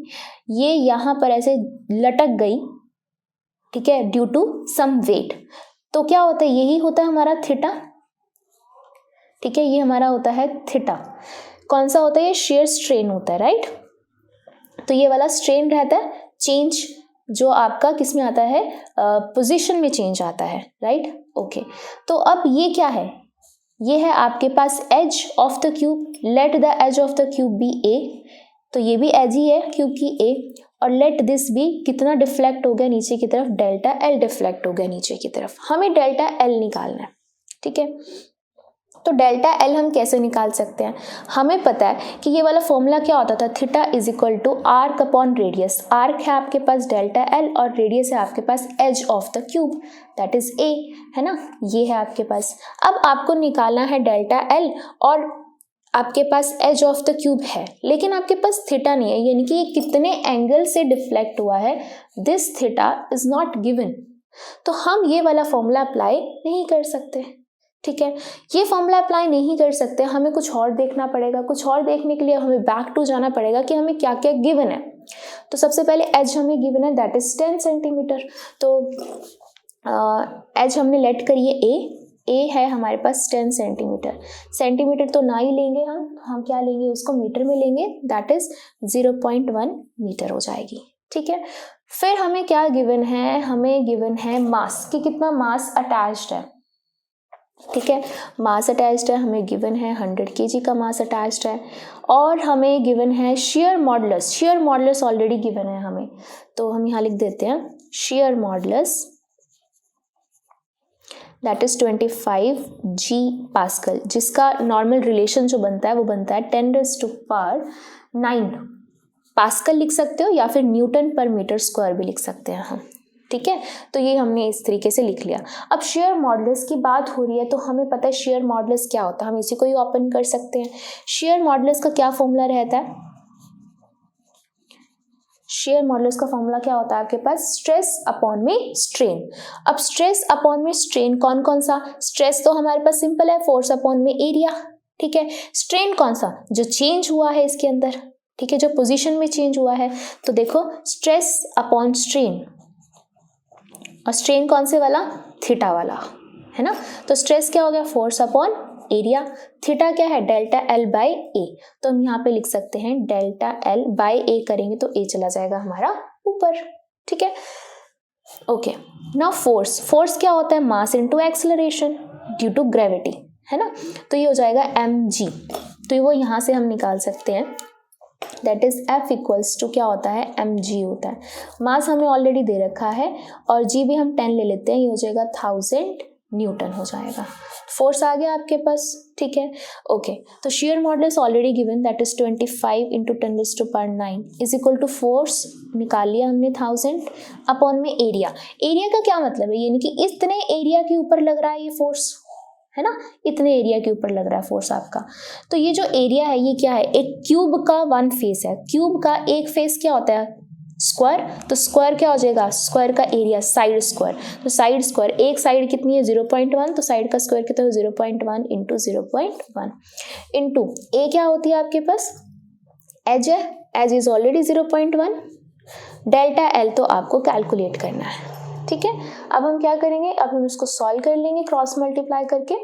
ये यहाँ पर ऐसे लटक गई, ठीक है, ड्यू टू सम वेट, तो क्या होता है? यही होता है हमारा थीटा, ठीक है, ये हमारा होता है थीटा। कौन सा होता है? ये शेयर स्ट्रेन होता है, राइट। तो ये वाला स्ट्रेन रहता है, चेंज जो आपका किस में आता है, पोजीशन में चेंज आता है, राइट। ओके, तो अब ये क्या है, ये है आपके पास edge of the cube, let the edge of the cube be A, तो ये भी एज ही है क्यूब की ए, और लेट दिस भी कितना डिफ्लेक्ट हो गया नीचे की तरफ, डेल्टा एल डिफ्लेक्ट हो गया नीचे की तरफ, हमें डेल्टा एल निकालना है, ठीक है। तो डेल्टा एल हम कैसे निकाल सकते हैं, हमें पता है कि ये वाला फॉर्मूला क्या होता था, theta is equal to arc upon radius, arc है आपके पास डेल्टा एल और रेडियस है आपके पास edge of the cube that is A, है ना, ये है आपके पास। अब आपको निकालना है डेल्टा एल और आपके पास एज ऑफ द क्यूब है, लेकिन आपके पास थीटा नहीं है, यानी कि ये कितने एंगल से डिफ्लेक्ट हुआ है, this theta is not given, तो हम ये वाला फॉर्मूला अप्लाई नहीं कर सकते, ठीक है। ये फॉर्मूला अप्लाई नहीं कर सकते, हमें कुछ और देखना पड़ेगा, कुछ और देखने के लिए हमें बैक टू जाना पड़ेगा कि हमें क्या क्या गिवन है। तो सबसे पहले एज हमें गिवन है दैट इज 10 सेंटीमीटर, तो एज हमने लेट करिए ए है हमारे पास 10 सेंटीमीटर, सेंटीमीटर तो ना ही लेंगे हम क्या लेंगे, उसको मीटर में लेंगे, दैट इज 0.1 मीटर हो जाएगी, ठीक है। फिर हमें क्या गिवन है, हमें गिवन है मास, कि कितना मास अटैच्ड है, ठीक है, मास अटैच्ड है, हमें गिवन है 100 kg का मास अटैच्ड है, और हमें गिवन है share modulus, share modulus already given है हमें, तो हम यहाँ लिख देते हैं share modulus that is 25 G pascal, जिसका नॉर्मल रिलेशन जो बनता है वो बनता है 10⁻⁹ पास्कल लिख सकते हो या फिर न्यूटन पर मीटर स्क्वायर भी लिख सकते हैं हम, ठीक है। तो ये हमने इस तरीके से लिख लिया। अब शेयर मॉडुलस की बात हो रही है तो हमें पता है शेयर मॉडुलस क्या होता है, हम इसी को ही ओपन कर सकते हैं। शेयर मॉडुलस का क्या फॉर्मूला रहता है, शेयर मॉडुलस का फॉर्मूला क्या होता है आपके पास, स्ट्रेस अपॉन में स्ट्रेन। अब स्ट्रेस अपॉन में स्ट्रेन कौन कौन सा, स्ट्रेस तो हमारे पास सिंपल है, फोर्स अपॉन में एरिया, ठीक है। स्ट्रेन कौन सा, जो चेंज हुआ है इसके अंदर, ठीक है, जो पोजीशन में चेंज हुआ है, तो देखो स्ट्रेस अपॉन स्ट्रेन, और स्ट्रेन कौन से वाला, थीटा वाला, है ना। तो स्ट्रेस क्या हो गया, फोर्स अपॉन एरिया, थीटा क्या है, डेल्टा एल बाय ए, तो हम यहाँ पे लिख सकते हैं डेल्टा एल बाय ए, करेंगे तो ए चला जाएगा हमारा ऊपर, ठीक है। ओके, नाउ फोर्स, फोर्स क्या होता है, mass into acceleration due to gravity, है ना, तो ये हो जाएगा mg, तो वो यहाँ से हम निकाल सकते हैं that is F equals to क्या होता है, mg होता है। मास हमें ऑलरेडी दे रखा है और g भी हम 10 ले लेते हैं, ये हो जाएगा 1000 न्यूटन हो जाएगा। फोर्स आ गया आपके पास, ठीक है। ओके, तो shear modulus already given that is 25 into 10⁹ is equal to force निकाल लिया हमने 1000 अपॉन में एरिया। एरिया का क्या मतलब है, यानी कि इतने एरिया के ऊपर लग रहा है ये फोर्स, है ना, इतने एरिया के ऊपर लग रहा है फोर्स आपका। तो ये जो एरिया है ये क्या है, एक क्यूब का वन फेस है, क्यूब का एक फेस क्या होता है, स्क्वायर, तो स्क्वायर क्या हो जाएगा, स्क्वायर का एरिया साइड स्क्वायर, तो साइड स्क्वायर, एक साइड कितनी है 0.1, तो साइड का स्क्वायर कितना है 0.1 इंटू 0.1 इंटू ए क्या होती है आपके पास, एज है, edge is already 0.1, delta L तो आपको कैलकुलेट करना है, ठीक है। अब हम क्या करेंगे, अब हम इसको सॉल्व कर लेंगे क्रॉस मल्टीप्लाई करके,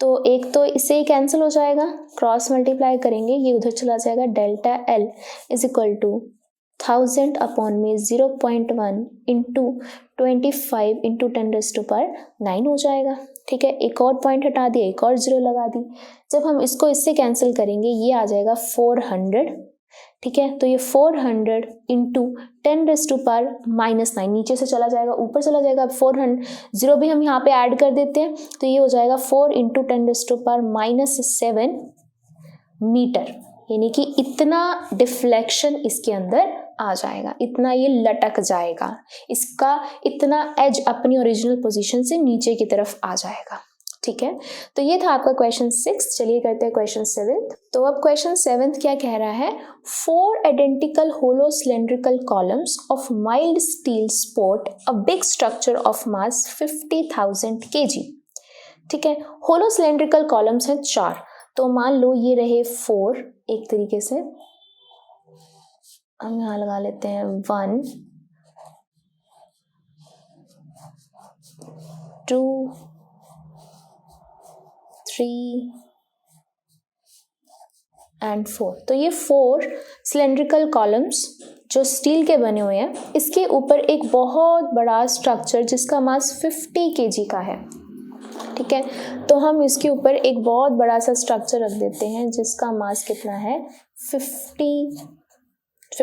तो एक तो इससे ही कैंसिल हो जाएगा, क्रॉस मल्टीप्लाई करेंगे ये उधर चला जाएगा, delta L is equal to 1000 upon में 0.1 इंटू 25 इंटू 10⁻⁹ हो जाएगा, ठीक है। एक और पॉइंट हटा दिया, एक और जीरो लगा दी, जब हम इसको इससे कैंसिल करेंगे ये आ जाएगा 400, ठीक है। तो ये 400 इंटू 10⁻⁻⁹ नीचे से चला जाएगा ऊपर चला जाएगा, अब 400 जीरो भी हम यहाँ पे ऐड कर देते हैं, तो ये हो जाएगा 4 इंटू 10⁻⁷ मीटर, यानी कि इतना डिफ्लेक्शन इसके अंदर आ जाएगा, इतना ये लटक जाएगा, इसका इतना एज अपनी ओरिजिनल पोजीशन से नीचे की तरफ आ जाएगा, ठीक है। तो ये था आपका क्वेश्चन 6। चलिए करते हैं क्वेश्चन 7। तो अब क्वेश्चन 7 क्या कह रहा है, 4 identical hollow cylindrical columns of mild steel support a big structure of mass 50,000 kg, ठीक है। होलो सिलेंड्रिकल कॉलम्स हैं 4, तो मान लो ये रहे 4, एक तरीके से हम यहाँ लगा लेते हैं 1 2 3 एंड 4। तो ये 4 सिलेंड्रिकल कॉलम्स जो स्टील के बने हुए हैं, इसके ऊपर एक बहुत बड़ा स्ट्रक्चर जिसका मास 50 kg का है, ठीक है। तो हम इसके ऊपर एक बहुत बड़ा सा स्ट्रक्चर रख देते हैं जिसका मास कितना है 50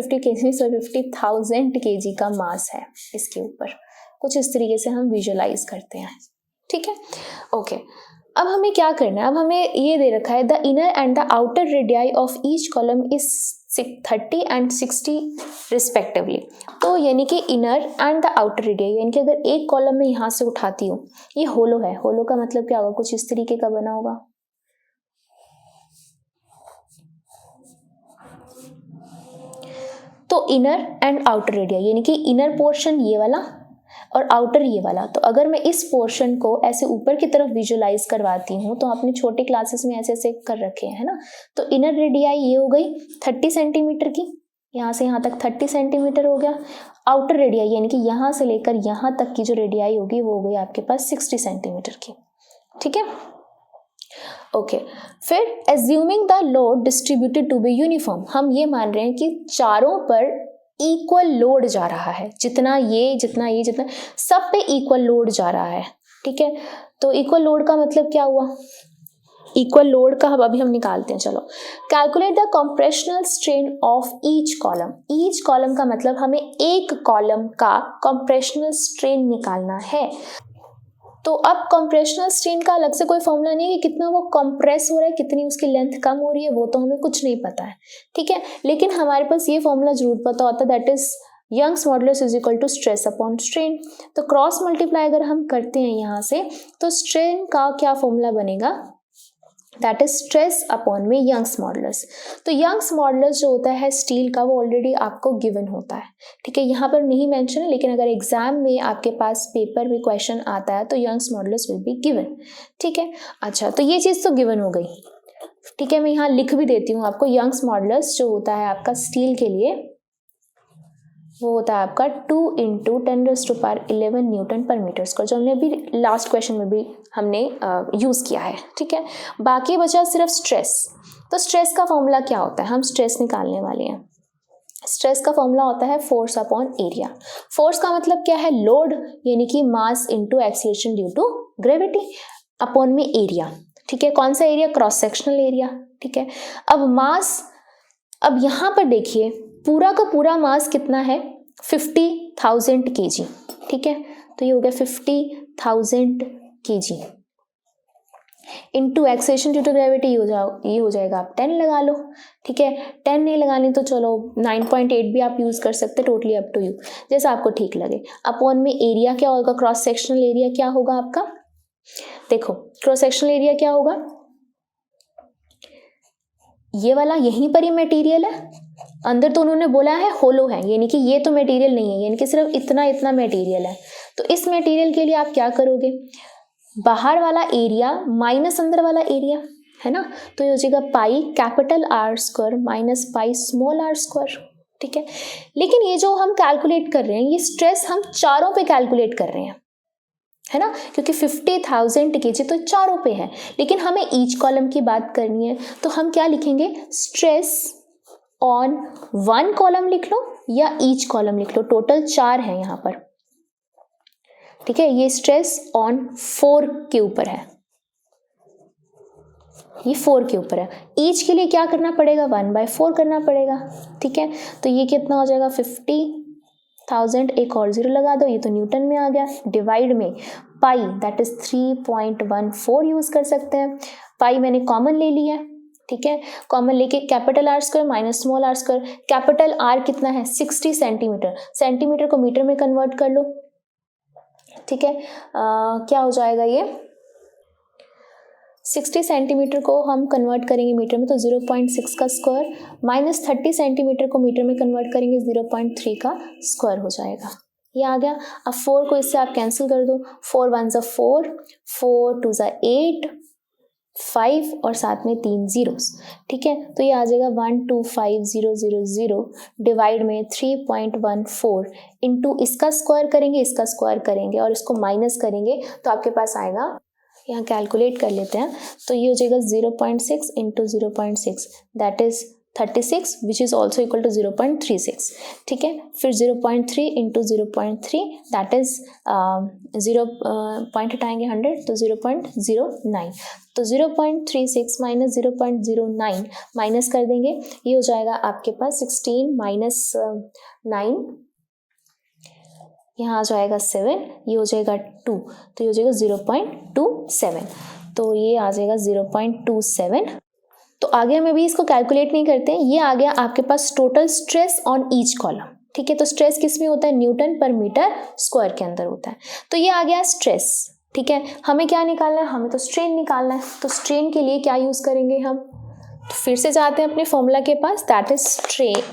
kg, सॉरी 50,000 kg का मास है इसके ऊपर। कुछ इस तरीके से हम विजुअलाइज करते हैं, ठीक है। ओके, अब हमें क्या करना है, अब हमें ये दे रखा है the inner and the outer radii of each column is 30 and 60 respectively. तो यानी कि inner and the outer radii, यानी कि अगर एक कॉलम में यहाँ से उठाती हूँ, ये होलो है, होलो का मतलब क्या होगा, कुछ इस तरीके का बना होगा। तो इनर एंड आउटर रेडियाई यानी कि इनर पोर्शन ये वाला और आउटर ये वाला। तो अगर मैं इस पोर्शन को ऐसे ऊपर की तरफ विजुअलाइज करवाती हूँ, तो आपने छोटे क्लासेस में ऐसे ऐसे कर रखे हैं, है ना। तो इनर रेडियाई ये हो गई 30 सेंटीमीटर की, यहाँ से यहाँ तक 30 सेंटीमीटर हो गया। आउटर रेडियाई यानी कि यहाँ से लेकर यहाँ तक की जो रेडियाई होगी वो हो गई आपके पास 60 सेंटीमीटर की, ठीक है। ओके, फिर assuming the load distributed to be uniform, हम ये मान रहे हैं कि चारों पर इक्वल लोड जा रहा है, जितना ये सब पे इक्वल लोड जा रहा है, ठीक है। तो इक्वल लोड का मतलब क्या हुआ, इक्वल लोड का अभी हम निकालते हैं। चलो, calculate the compressional strain of each column. Each column का मतलब हमें एक कॉलम का कंप्रेशनल स्ट्रेन निकालना है। तो अब कंप्रेशनल स्ट्रेन का अलग से कोई फॉर्मूला नहीं है कि कितना वो कंप्रेस हो रहा है, कितनी उसकी लेंथ कम हो रही है, वो तो हमें कुछ नहीं पता है, ठीक है। लेकिन हमारे पास ये फॉर्मूला जरूर पता होता है, that is Young's modulus is equal to stress upon strain. तो क्रॉस मल्टीप्लाई अगर हम करते हैं यहाँ से, तो स्ट्रेन का क्या फॉर्मूला बनेगा, दैट इज स्ट्रेस अपॉन में यंग्स मॉडुलस। तो यंग्स मॉडुलस जो होता है स्टील का, वो ऑलरेडी आपको गिवन होता है, ठीक है। यहाँ पर नहीं मेंशन है, लेकिन अगर एग्जाम में आपके पास पेपर में क्वेश्चन आता है तो Young's modulus will be given, ठीक है। अच्छा, तो ये चीज़ तो गिवन हो गई, ठीक है। मैं यहाँ लिख भी देती हूँ आपको, यंग्स मॉडुलस जो होता है आपका स्टील के लिए वो होता है आपका 2 × 10⁻11 न्यूटन पर मीटर स्क्वायर, जो हमने अभी लास्ट क्वेश्चन में भी हमने यूज़ किया है, ठीक है। बाकी बचा सिर्फ स्ट्रेस। तो स्ट्रेस का फॉर्मूला क्या होता है, हम स्ट्रेस निकालने वाले हैं। स्ट्रेस का फॉर्मूला होता है फोर्स अपॉन एरिया। फोर्स का मतलब क्या है, लोड यानी कि mass into acceleration due to gravity upon में एरिया, ठीक है। कौन सा एरिया, क्रॉस सेक्शनल एरिया, ठीक है। अब मास, अब यहाँ पर देखिए पूरा का पूरा मास कितना है 50,000 kg, ठीक है। तो ये हो गया 50,000 kg into acceleration due to gravity, ये हो जाएगा, आप 10 लगा लो, ठीक है। 10 नहीं लगानी तो चलो 9.8 भी आप यूज़ कर सकते, टोटली अप टू यू, जैसा आपको ठीक लगे। अपॉन में एरिया क्या होगा, क्रॉस सेक्शनल एरिया क्या होगा आपका, देखो क्रॉस सेक्शनल एरिया क्या होगा, ये वाला यहीं पर ही मटेरियल है, अंदर तो उन्होंने बोला है होलो है, यानी कि ये तो मटेरियल नहीं है, यानी कि सिर्फ इतना इतना मटेरियल है। तो इस मटेरियल के लिए आप क्या करोगे, बाहर वाला एरिया माइनस अंदर वाला एरिया, है ना। तो ये हो जाएगा pi capital R square minus pi small r square, ठीक है। लेकिन ये जो हम कैलकुलेट कर रहे हैं, ये स्ट्रेस हम चारों पे कैलकुलेट कर रहे हैं, है ना, क्योंकि 50,000 kg तो चारों पे है, लेकिन हमें ईच कॉलम की बात करनी है। तो हम क्या लिखेंगे, स्ट्रेस ऑन 1 कॉलम लिख लो या ईच कॉलम लिख लो, टोटल 4 है यहाँ पर, ठीक है। ये स्ट्रेस ऑन 4 के ऊपर है, ये 4 के ऊपर है। ईच के लिए क्या करना पड़ेगा, 1/4 करना पड़ेगा, ठीक है। तो ये कितना हो जाएगा 50,000, एक और 0 लगा दो, ये तो न्यूटन में आ गया, डिवाइड में पाई दैट इज 3.14 यूज कर सकते हैं। पाई मैंने कॉमन ले लिया, ठीक है। कॉमन लेके capital R square minus small r square, capital R कितना है 60 सेंटीमीटर, सेंटीमीटर को मीटर में कन्वर्ट कर लो, ठीक है। क्या हो जाएगा, ये 60 सेंटीमीटर को हम कन्वर्ट करेंगे मीटर में तो 0.6 का स्क्वायर, माइनस 30 सेंटीमीटर को मीटर में कन्वर्ट करेंगे 0.3 का स्क्वायर हो जाएगा, ये आ गया। अब 4 को इससे आप कैंसिल कर दो, 4 1 ज़ा 4, 4 2 ज़ा 8, 5 और साथ में 3 जीरोस, ठीक है। तो ये आ जाएगा 125,000 डिवाइड में 3.14 इंटू इसका स्क्वायर करेंगे, इसका स्क्वायर करेंगे और इसको माइनस करेंगे, तो आपके पास आएगा यहाँ कैलकुलेट कर लेते हैं, तो ये हो जाएगा 0.6 into 0.6 that is 36 which is also equal to 0.36। ठीक है, फिर 0.3 इंटू 0.3 दैट इज 0 पॉइंट हटाएंगे 100 तो 0.09, तो 0.36 माइनस 0.09 माइनस कर देंगे, ये हो जाएगा आपके पास 16 माइनस 9, यहाँ आ जाएगा 7, ये हो जाएगा 2, तो ये हो जाएगा 0.27, तो ये आ जाएगा 0.27। तो आगे हम अभी इसको कैलकुलेट नहीं करते हैं, ये आ गया आपके पास total stress on each column. ठीक है, तो स्ट्रेस किस में होता है, न्यूटन पर मीटर स्क्वायर के अंदर होता है, तो ये आ गया स्ट्रेस। ठीक है, हमें क्या निकालना है, हमें तो स्ट्रेन निकालना है, तो स्ट्रेन के लिए क्या यूज करेंगे हम, तो फिर से जाते हैं अपने फॉर्मूला के पास, that is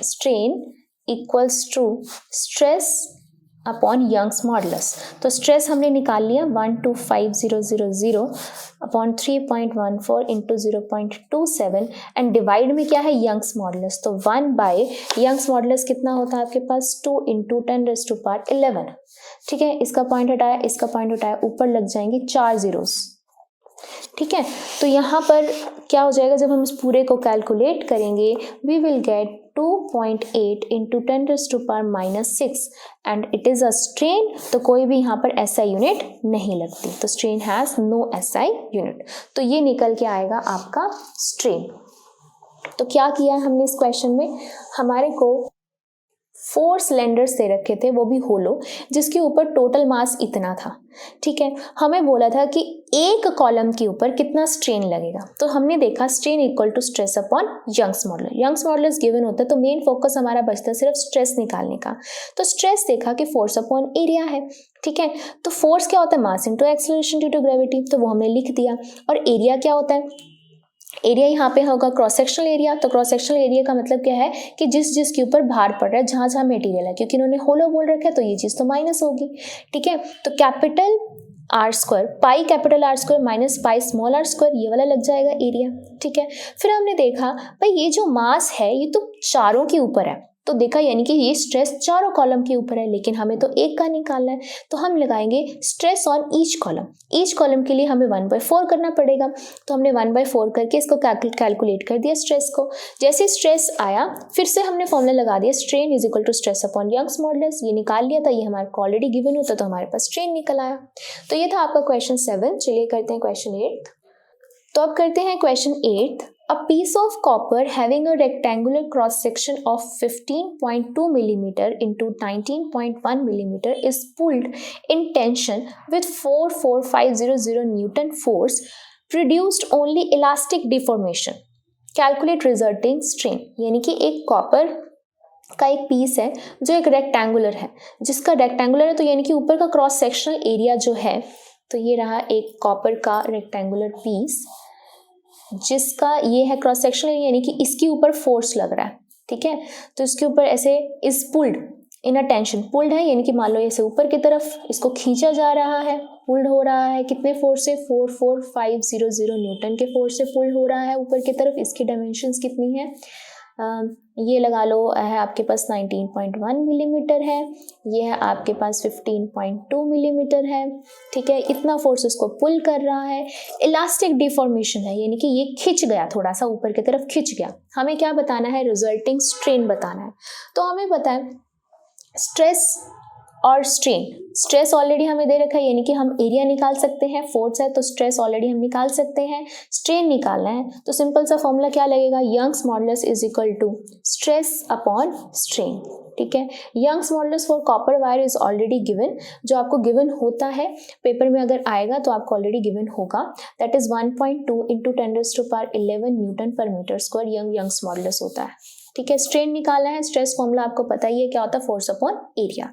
strain equals to stress upon Young's modulus. तो स्ट्रेस हमने निकाल लिया 125,000 अपॉन 3.14 इंटू 0.27 एंड डिवाइड में क्या है यंग्स मॉडुलस, तो 1 बाय यंग्स मॉडुलस कितना होता है आपके पास 2 इंटू 10⁻11। ठीक है, इसका पॉइंट हटाया, इसका पॉइंट हटाया, ऊपर लग जाएंगे 4 zeros। ठीक है, तो यहाँ पर क्या हो जाएगा, जब हम इस पूरे को कैलकुलेट करेंगे we will get 2.8 into 10⁻6 and it is a strain, तो कोई भी यहाँ पर SI यूनिट नहीं लगती, तो strain has no SI unit, तो ये निकल के आएगा आपका स्ट्रेन। तो क्या किया हमने इस क्वेश्चन में, हमारे को 4 सिलेंडर्स दे रखे थे, वो भी होलो, जिसके ऊपर टोटल मास इतना था। ठीक है, हमें बोला था कि एक कॉलम के ऊपर कितना स्ट्रेन लगेगा, तो हमने देखा strain equal to stress upon Young's modulus, Young's modulus given होता है, तो मेन फोकस हमारा बचता है सिर्फ स्ट्रेस निकालने का, तो स्ट्रेस देखा कि फोर्स अपॉन एरिया है। ठीक है, तो फोर्स क्या होता है, mass into acceleration due to gravity, तो वो हमने लिख दिया, और एरिया क्या होता है, एरिया यहाँ पे होगा क्रॉस सेक्शनल एरिया, तो क्रॉस सेक्शनल एरिया का मतलब क्या है कि जिस के ऊपर भार पड़ रहा है, जहाँ जहाँ मटेरियल है, क्योंकि इन्होंने होलो बोल रखा है तो ये चीज़ तो माइनस होगी। ठीक है, तो capital R square pi capital R square minus pi small R square, ये वाला लग जाएगा एरिया। ठीक है, फिर हमने देखा भाई ये जो मास है ये तो चारों के ऊपर है, तो देखा यानी कि ये स्ट्रेस चारों कॉलम के ऊपर है, लेकिन हमें तो एक का निकालना है, तो हम लगाएंगे stress on each column. Each column के लिए हमें 1/4 करना पड़ेगा, तो हमने 1/4 करके इसको कैलकुलेट कर दिया स्ट्रेस को। जैसे स्ट्रेस आया फिर से हमने फॉर्मूला लगा दिया, strain is equal to stress upon Young's modulus, ये निकाल लिया था, ये हमारे को ऑलरेडी गिवन होता तो हमारे पास स्ट्रेन निकल आया। तो ये था आपका क्वेश्चन 7। चलिए करते हैं क्वेश्चन 8। तो अब करते हैं question 8। A piece of copper having a rectangular cross section of 15.2 mm into 19.1 mm is pulled in tension with 44500 Newton force produced only elastic deformation. Calculate resulting strain। यानी कि एक कॉपर का एक पीस है जो एक रेक्टेंगुलर है, जिसका रेक्टेंगुलर है तो यानी कि ऊपर का क्रॉस सेक्शनल एरिया जो है, तो ये रहा एक कॉपर का रेक्टेंगुलर पीस जिसका ये है क्रॉस सेक्शनल, यानी कि इसके ऊपर फोर्स लग रहा है। ठीक है, तो इसके ऊपर ऐसे is pulled in a tension, pulled है यानी कि मान लो ऐसे ऊपर की तरफ इसको खींचा जा रहा है, पुल्ड हो रहा है, कितने फोर्स से 44500 न्यूटन के फोर्स से पुल्ड हो रहा है ऊपर की तरफ। इसकी डायमेंशंस कितनी है, ये लगा लो है आपके पास 19.1 मिलीमीटर है, ये है आपके पास 15.2 मिलीमीटर है। ठीक है, इतना फोर्स उसको पुल कर रहा है। इलास्टिक डिफॉर्मेशन है यानी कि ये खिंच गया, थोड़ा सा ऊपर की तरफ खिंच गया। हमें क्या बताना है, रिजल्टिंग स्ट्रेन बताना है। तो हमें पता है स्ट्रेस और स्ट्रेन, स्ट्रेस ऑलरेडी हमें दे रखा है यानी कि हम एरिया निकाल सकते हैं, फोर्स है तो स्ट्रेस ऑलरेडी हम निकाल सकते हैं। स्ट्रेन निकालना है तो सिंपल सा फॉर्मूला क्या लगेगा, Young's modulus is equal to stress upon strain. ठीक है, Young's modulus for copper wire is already given, जो आपको गिवन होता है पेपर में अगर आएगा तो आपको ऑलरेडी गिवन होगा, दैट इज 1.2 इंटू 10⁻11 न्यूटन पर मीटर स्क्वायर यंग्स मॉडुलस होता है। ठीक है, स्ट्रेन निकालना है, स्ट्रेस फॉर्मूला आपको पता ही है क्या होता है, फोर्स अपॉन एरिया।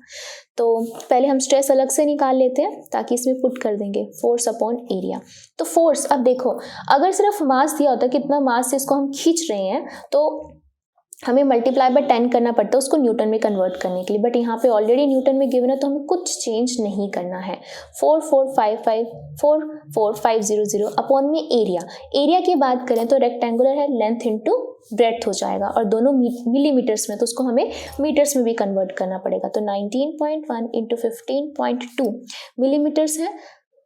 तो पहले हम स्ट्रेस अलग से निकाल लेते हैं ताकि इसमें पुट कर देंगे फोर्स अपॉन एरिया। तो फोर्स, अब देखो अगर सिर्फ मास दिया होता कितना मास से इसको हम खींच रहे हैं तो हमें मल्टीप्लाई बाय 10 करना पड़ता है उसको न्यूटन में कन्वर्ट करने के लिए, बट यहाँ पे ऑलरेडी न्यूटन में गिवन है तो हमें कुछ चेंज नहीं करना है। 44500 अपॉन में एरिया, एरिया की बात करें तो रेक्टेंगुलर है, लेंथ इनटू ब्रेड्थ हो जाएगा और दोनों मिलीमीटर्स में, तो उसको हमें मीटर्स में भी कन्वर्ट करना पड़ेगा। तो 19.1 इंटू 15.2 मिलीमीटर्स है,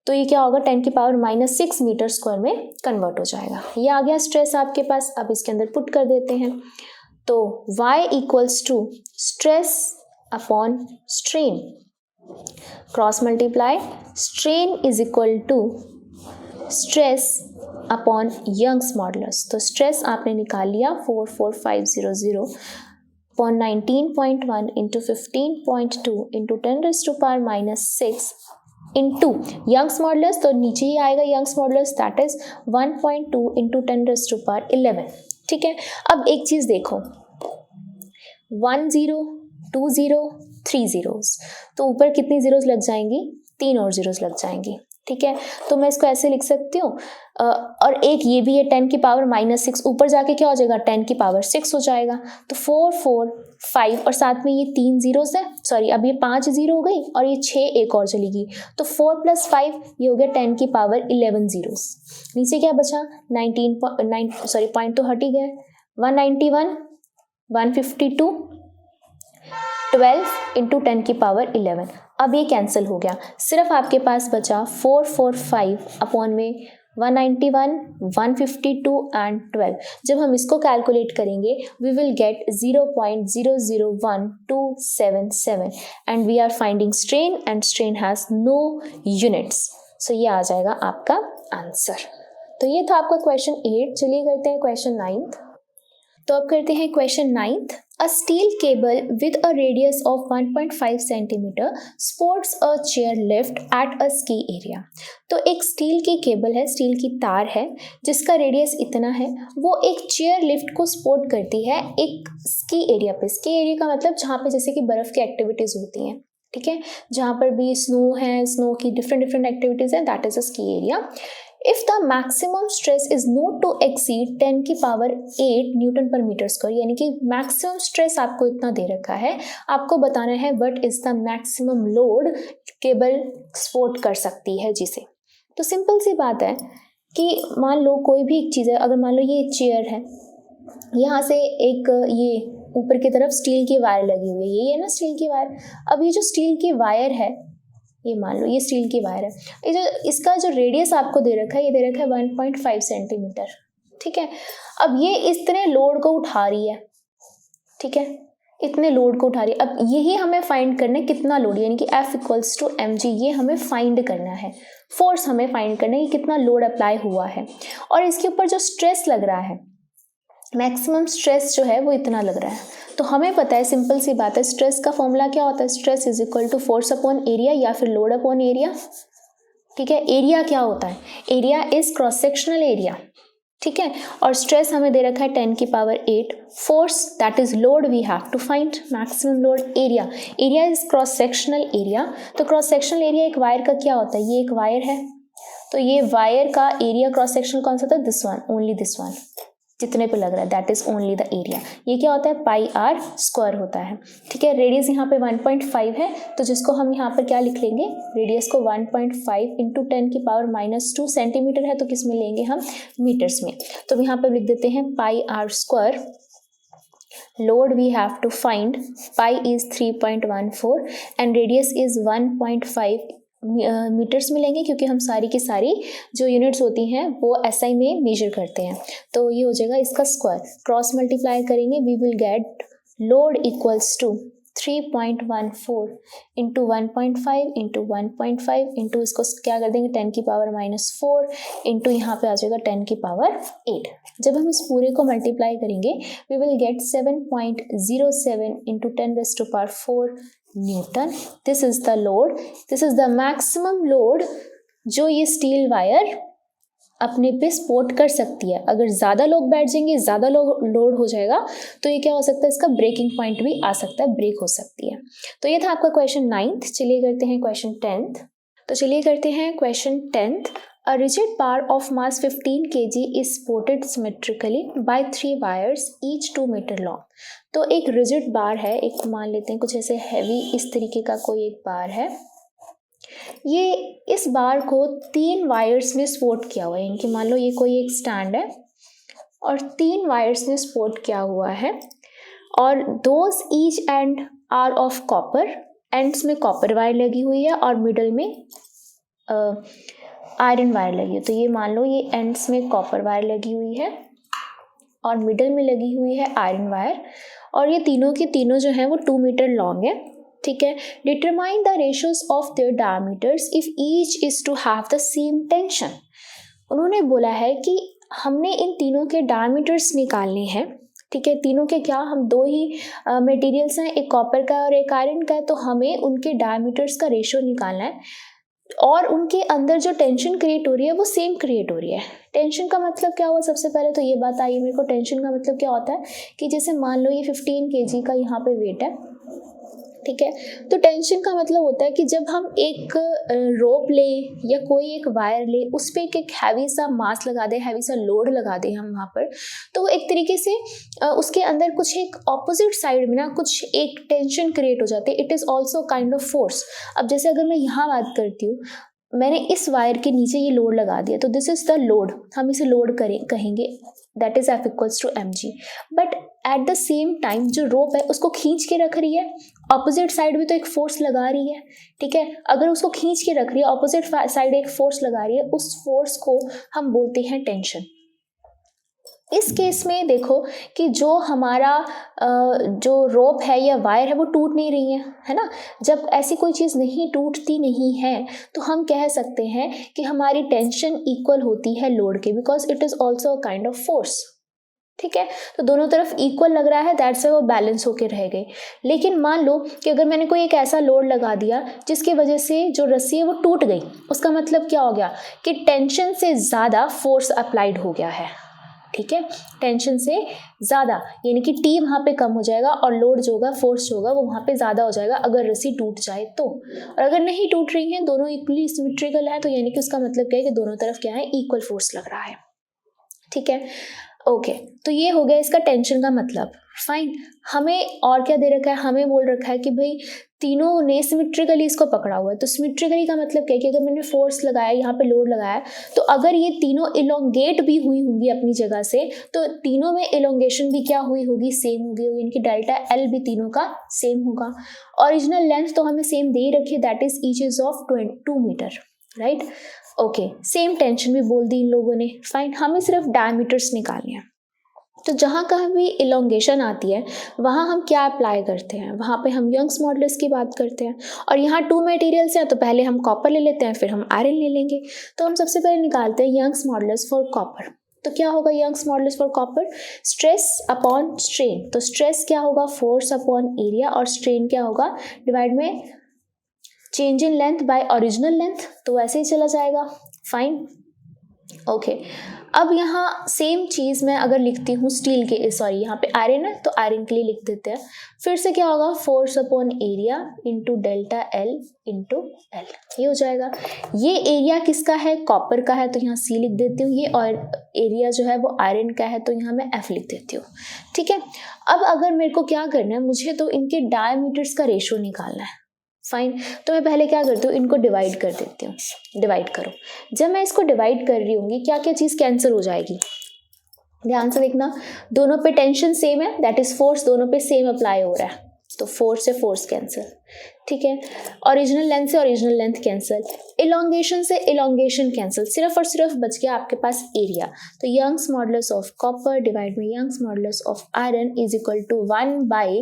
तो ये क्या होगा 10 की पावर -6 मीटर स्क्वायर में कन्वर्ट हो जाएगा। ये आ गया स्ट्रेस आपके पास। अब इसके अंदर पुट कर देते हैं, तो Y equals to stress upon strain, cross multiply, strain is equal to stress upon Young's modulus. तो स्ट्रेस आपने निकाल लिया 44500 upon 19.1 into 15.2 into 10⁻⁻6 into Young's modulus, तो नीचे ही आएगा Young's modulus, that is 1.2 into 10⁻11। ठीक है, अब एक चीज देखो, 1 0 2 0 3 जीरोस, तो ऊपर कितनी जीरोस लग जाएंगी, 3 और जीरोस लग जाएंगी। ठीक है, तो मैं इसको ऐसे लिख सकती हूँ, और एक ये भी है 10 की पावर -6, ऊपर जाके क्या हो जाएगा 10 की पावर 6 हो जाएगा। तो 4 4 5 और साथ में ये 3 जीरोस है, सॉरी अब ये 5 जीरो हो गई और ये 6 एक और चलेगी, तो 4 + 5 ये हो गया 10 की पावर 11 जीरोस। नीचे क्या बचा 19 पॉइंट तो हट ही गया, 191 152 12 इंटू 10 की पावर 11। अब ये कैंसिल हो गया, सिर्फ आपके पास बचा 445 अपॉन में 191 152 एंड 12। जब हम इसको कैलकुलेट करेंगे we will get 0.001277 and we are finding strain and strain has no units. So ये आ जाएगा आपका आंसर। तो ये था आपका क्वेश्चन 8। चलिए करते हैं क्वेश्चन 9। तो अब करते हैं question 9। A steel cable with a radius of 1.5 cm supports a chair lift at a ski area। तो एक स्टील की केबल है, स्टील की तार है जिसका रेडियस इतना है, वो एक चेयर लिफ्ट को सपोर्ट करती है एक स्की एरिया पे। स्की एरिया का मतलब जहाँ पे जैसे कि बर्फ़ की एक्टिविटीज़ होती हैं, ठीक है, जहाँ पर भी स्नो है, स्नो की डिफरेंट एक्टिविटीज़ हैं, that is a ski area. If the maximum stress is not to exceed 10 की पावर 8 न्यूटन पर मीटर स्क्वायर, यानी कि मैक्सिमम स्ट्रेस आपको इतना दे रखा है, आपको बताना है what is the maximum load cable support कर सकती है जिसे। तो सिंपल सी बात है कि मान लो कोई भी एक चीज़ है, अगर मान लो ये चेयर है, यहाँ से एक ये ऊपर की तरफ स्टील की वायर लगी हुई है, यही है ना स्टील की वायर। अब ये जो स्टील की वायर है, ये मान लो ये स्टील की वायर है, ये जो इसका जो रेडियस आपको दे रखा है, ये दे रखा है 1.5 सेंटीमीटर। ठीक है, अब ये इतने लोड को उठा रही है, ठीक है, इतने लोड को उठा रही है। अब यही हमें फाइंड करना है कितना लोड, यानी कि F = mg, ये हमें फाइंड करना है, फोर्स हमें फाइंड करना है कि कितना लोड अप्लाई हुआ है। और इसके ऊपर जो स्ट्रेस लग रहा है, मैक्सिमम स्ट्रेस जो है वो इतना लग रहा है। तो हमें पता है, सिंपल सी बात है, स्ट्रेस का फॉर्मूला क्या होता है, stress is equal to force upon area या फिर लोड अपॉन एरिया। ठीक है, एरिया क्या होता है, area is cross sectional area. ठीक है, और स्ट्रेस हमें दे रखा है 10 की power 8, force that is load we have to find, maximum load area, area is cross sectional area. तो क्रॉस सेक्शनल एरिया एक वायर का क्या होता है, ये एक वायर है, तो ये वायर का एरिया क्रॉस सेक्शनल कौन सा था, this one, only this one, जितने पे लग रहा है that is only the area. ये क्या होता है, πr² होता है। ठीक है, रेडियस यहाँ पे 1.5 है, तो जिसको हम यहाँ पर क्या लिख लेंगे, रेडियस को 1.5 इंटू 10 की पावर -2 सेंटीमीटर है, तो किस में लेंगे हम, मीटर्स में। तो यहाँ पे लिख देते हैं πr²। Load we have to find, pi is 3.14 and radius is 1.5 metres में लेंगे, क्योंकि हम सारी की सारी जो यूनिट्स होती हैं वो SI में मेजर करते हैं। तो ये हो जाएगा इसका स्क्वायर, क्रॉस मल्टीप्लाई करेंगे, we will get load equals to 3.14 into 1.5 into 1.5 into इसको क्या कर देंगे 10 की पावर -4 इंटू यहाँ पे आ जाएगा 10 की पावर 8। जब हम इस पूरे को मल्टीप्लाई करेंगे we will get 7.07 into 10⁻⁴ newton. This is the load, this is the maximum load जो ये स्टील वायर अपने पे सपोर्ट कर सकती है। अगर ज़्यादा लोग बैठ जाएंगे, ज़्यादा लोड हो जाएगा, तो ये क्या हो सकता है, इसका ब्रेकिंग पॉइंट भी आ सकता है, ब्रेक हो सकती है। तो ये था आपका क्वेश्चन 9th। चलिए करते हैं क्वेश्चन 10th। तो चलिए करते हैं question 10th। A rigid bar of mass 15 kg is supported symmetrically by 3 wires each 2 meter long। तो एक रिजिड बार है, एक मान लेते हैं कुछ ऐसे हैवी इस तरीके का कोई एक बार है, ये इस बार को 3 वायर्स ने सपोर्ट किया हुआ है, इनकी मान लो ये कोई एक स्टैंड है और 3 वायर्स ने सपोर्ट किया हुआ है, और those each end are of copper, ends में कॉपर वायर लगी हुई है और मिडल में आयरन वायर लगी है, तो ये मान लो ये एंड्स में कॉपर वायर लगी हुई है और मिडल में लगी हुई है आयरन वायर, और ये तीनों की तीनों जो है वो 2 मीटर लॉन्ग है, ठीक है। Determine the ratios of their diameters if each is to have the same tension. उन्होंने बोला है कि हमने इन तीनों के डायमीटर्स निकालने हैं, ठीक है। तीनों के क्या, हम दो ही मटेरियल्स हैं, एक कॉपर का और एक आयरन का है, तो हमें उनके डायमीटर्स का रेशियो निकालना है और उनके अंदर जो टेंशन क्रिएट हो रही है वो सेम क्रिएट हो रही है। टेंशन का मतलब क्या हुआ, सबसे पहले तो ये बात आई मेरे को। टेंशन का मतलब क्या होता है कि जैसे मान लो ये 15 kg का यहाँ पे वेट है, ठीक है। तो टेंशन का मतलब होता है कि जब हम एक रोप ले या कोई एक वायर ले, उस पर एक हैवी सा मास लगा दे, हैवी सा लोड लगा दे हम वहाँ पर, तो वो एक तरीके से उसके अंदर कुछ एक ऑपोजिट साइड में ना कुछ एक टेंशन क्रिएट हो जाती है। It is also kind of force. अब जैसे अगर मैं यहाँ बात करती हूँ, मैंने इस वायर के नीचे ये लोड लगा दिया, तो दिस इज द लोड, हम इसे लोड कहेंगे, that is F equals to mg। But at the same time जो रोप है उसको खींच के रख रही है, ऑपोजिट साइड भी तो एक फोर्स लगा रही है, ठीक है। अगर उसको खींच के रख रही है, ऑपोजिट साइड एक फोर्स लगा रही है, उस फोर्स को हम बोलते हैं टेंशन। इस केस में देखो कि जो हमारा जो रोप है या वायर है वो टूट नहीं रही है ना। जब ऐसी कोई चीज़ नहीं टूटती नहीं है तो हम कह सकते हैं कि हमारी टेंशन इक्वल होती है लोड के, because it is also a kind of force, ठीक है। तो दोनों तरफ इक्वल लग रहा है, दैट्स वो बैलेंस होके रह गए। लेकिन मान लो कि अगर मैंने कोई एक ऐसा लोड लगा दिया जिसकी वजह से जो रस्सी है वो टूट गई, उसका मतलब क्या हो गया कि टेंशन से ज़्यादा फोर्स अप्लाइड हो गया है, ठीक है। टेंशन से ज़्यादा यानी कि टी वहाँ पे कम हो जाएगा और लोड जो होगा, फोर्स जो होगा वो वहाँ पे ज़्यादा हो जाएगा अगर रस्सी टूट जाए तो। और अगर नहीं टूट रही है, दोनों इक्वली सिमेट्रिकल है, तो यानी कि उसका मतलब क्या है कि दोनों तरफ क्या है, इक्वल फोर्स लग रहा है, ठीक है। ओके, तो ये हो गया इसका टेंशन का मतलब। फाइन, हमें और क्या दे रखा है, हमें बोल रखा है कि भाई तीनों ने सिमेट्रिकली इसको पकड़ा हुआ है। तो सिमेट्रिकली का मतलब क्या है कि अगर मैंने फोर्स लगाया, यहाँ पे लोड लगाया, तो अगर ये तीनों इलोंगेट भी हुई होंगी अपनी जगह से, तो तीनों में इलोंगेशन भी क्या हुई होगी, सेम होगी, यानी कि डेल्टा एल भी तीनों का सेम होगा। ओरिजिनल लेंथ तो हमें सेम दे ही रखी है, that is each is of 2 metre, right. Okay, same tension भी बोल दी इन लोगों ने। फाइन, हमें सिर्फ डायमीटर्स निकालने हैं। तो जहाँ कहीं भी इलोंगेशन आती है वहाँ हम क्या अप्लाई करते हैं, वहाँ पे हम यंग्स मॉडुलस की बात करते हैं। और यहाँ 2 मटेरियल्स हैं, तो पहले हम कॉपर ले लेते हैं, फिर हम आयरन ले लेंगे। तो हम सबसे पहले निकालते हैं यंग्स मॉडुलस फॉर कॉपर। तो क्या होगा Young's modulus for copper, stress upon strain. तो स्ट्रेस क्या होगा, फोर्स अपॉन एरिया, और स्ट्रेन क्या होगा, डिवाइड में change in length by original length. तो वैसे ही चला जाएगा। Fine, okay. अब यहाँ सेम चीज़ मैं अगर लिखती हूँ स्टील के, सॉरी यहाँ पे आयरन है तो आयरन के लिए लिख देते हैं। फिर से क्या होगा, force upon area into delta L into L, ये हो जाएगा। ये एरिया किसका है, कॉपर का है, तो यहाँ सी लिख देती हूँ ये, और एरिया जो है वो आयरन का है, तो यहाँ मैं एफ लिख देती हूँ, ठीक है। अब अगर मेरे को क्या करना है, मुझे तो इनके डायमीटर्स का रेशियो निकालना है। फाइन, तो मैं पहले क्या करती हूँ, इनको डिवाइड कर देती हूँ। डिवाइड करो, जब मैं इसको डिवाइड कर रही होंगी क्या क्या चीज़ कैंसिल हो जाएगी, ध्यान से देखना। दोनों पे टेंशन सेम है, दैट इज फोर्स, दोनों पे सेम अप्लाई हो रहा है, तो फोर्स से फोर्स कैंसिल, ठीक है। ओरिजिनल लेंथ से ओरिजिनल लेंथ कैंसिल, इलोंगेशन से इलोंगेशन कैंसिल, सिर्फ और सिर्फ बच गया आपके पास एरिया। तो Young's modulus of copper divide में Young's modulus of iron is equal to 1 by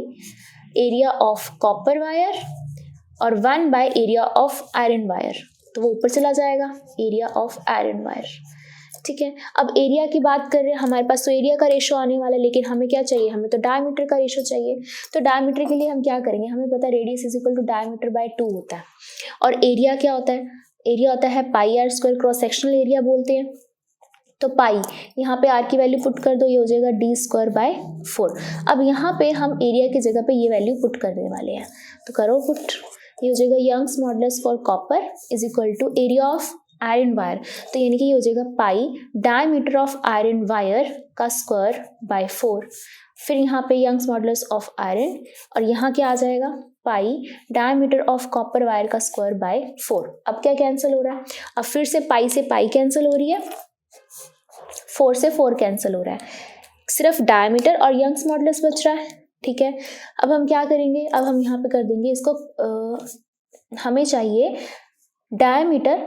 area of copper wire और 1 by area of iron wire, तो वो ऊपर चला जाएगा, एरिया ऑफ आयरन वायर, ठीक है। अब एरिया की बात कर रहे हैं, हमारे पास तो एरिया का रेशो आने वाला है, लेकिन हमें क्या चाहिए, हमें तो डायमीटर का रेशो चाहिए। तो डायमीटर के लिए हम क्या करेंगे, हमें पता है radius is equal to diameter by 2 होता है। और एरिया क्या होता है, एरिया होता है pi are square, cross sectional area बोलते हैं। तो पाई, यहाँ पे आर की वैल्यू पुट कर दो, ये हो जाएगा डी स्क्वायर बाय 4। अब यहाँ पे हम एरिया की जगह पे ये वैल्यू पुट करने वाले हैं, तो करो पुट, ये हो जाएगा Young's modulus for copper is equal to area of iron wire, तो यानी कि ये हो जाएगा pi diameter of iron wire का स्क्वायर बाय 4। फिर यहाँ पे यंग्स मॉडुलस ऑफ आयरन, और यहाँ क्या आ जाएगा, pi diameter of copper wire का स्क्वायर बाय 4। अब क्या कैंसिल हो रहा है, अब फिर से पाई कैंसिल हो रही है, 4 से 4 कैंसिल हो रहा है, सिर्फ डायमीटर और यंग्स मॉडुलस बच रहा है, ठीक है। अब हम क्या करेंगे, अब हम यहाँ पे कर देंगे इसको, हमें चाहिए डायमीटर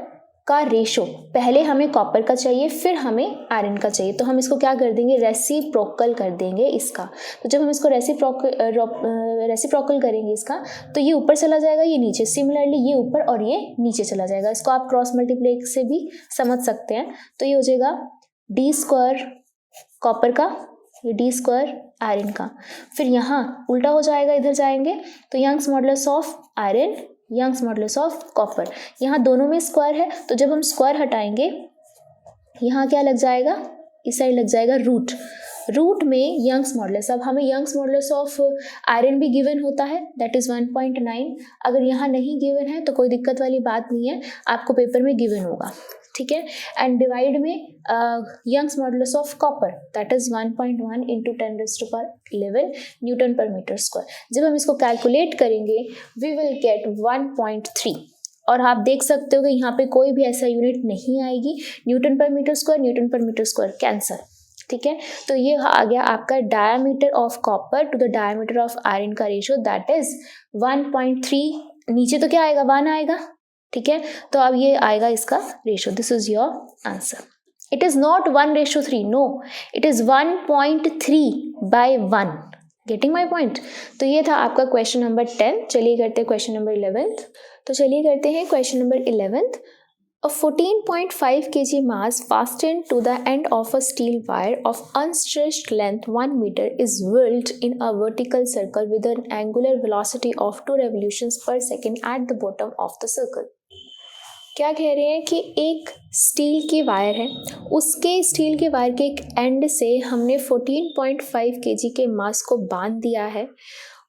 का रेशो, पहले हमें कॉपर का चाहिए फिर हमें आयरन का चाहिए, तो हम इसको क्या कर देंगे, रेसिप्रोकल कर देंगे इसका। तो जब हम इसको रेसिप्रोकल करेंगे इसका, तो ये ऊपर चला जाएगा, ये नीचे, सिमिलरली ये ऊपर और ये नीचे चला जाएगा। इसको आप क्रॉस मल्टीप्लाई से भी समझ सकते हैं। तो ये हो जाएगा डी स्क्वायर कॉपर का, ये डी स्क्वायर आयरन का, फिर यहाँ उल्टा हो जाएगा, इधर जाएंगे तो Young's modulus of iron, Young's modulus of copper, यहाँ दोनों में स्क्वायर है, तो जब हम स्क्वायर हटाएंगे यहाँ क्या लग जाएगा, इस साइड लग जाएगा रूट, रूट में यंग्स मॉडुलस। अब हमें यंग्स मॉडुलस ऑफ आयरन भी गिवन होता है, दैट इज 1.9। अगर यहाँ नहीं गिवन है तो कोई दिक्कत वाली बात नहीं है, आपको पेपर में गिवन होगा, ठीक है। एंड डिवाइड में Young's modulus of copper, that is 1.1 into 10⁻11 newton पर मीटर स्क्वायर। जब हम इसको कैलकुलेट करेंगे वी विल गेट 1.3, और आप देख सकते हो कि यहाँ पे कोई भी ऐसा यूनिट नहीं आएगी, न्यूटन पर मीटर स्क्वायर कैंसल, ठीक है। तो ये आ गया आपका diameter of copper two the diameter of iron का रेशियो, दैट इज 1.3, नीचे तो क्या आएगा, 1 आएगा, ठीक है। तो अब ये आएगा इसका ratio, this is your answer. It is not 1:3, no, it is 1.3/1, getting my point. तो ये था आपका क्वेश्चन नंबर 10। चलिए करते हैं क्वेश्चन नंबर 11। तो चलिए करते हैं question number 11। A 14.5 kg mass fastened to the end of a steel wire of unstretched length 1 meter is whirled in a vertical circle with an angular velocity of 2 revolutions per second at the bottom of the circle. क्या कह रहे हैं कि एक steel की wire है, उसके steel के वायर के एक एंड से हमने 14.5 kg के मास को बांध दिया है,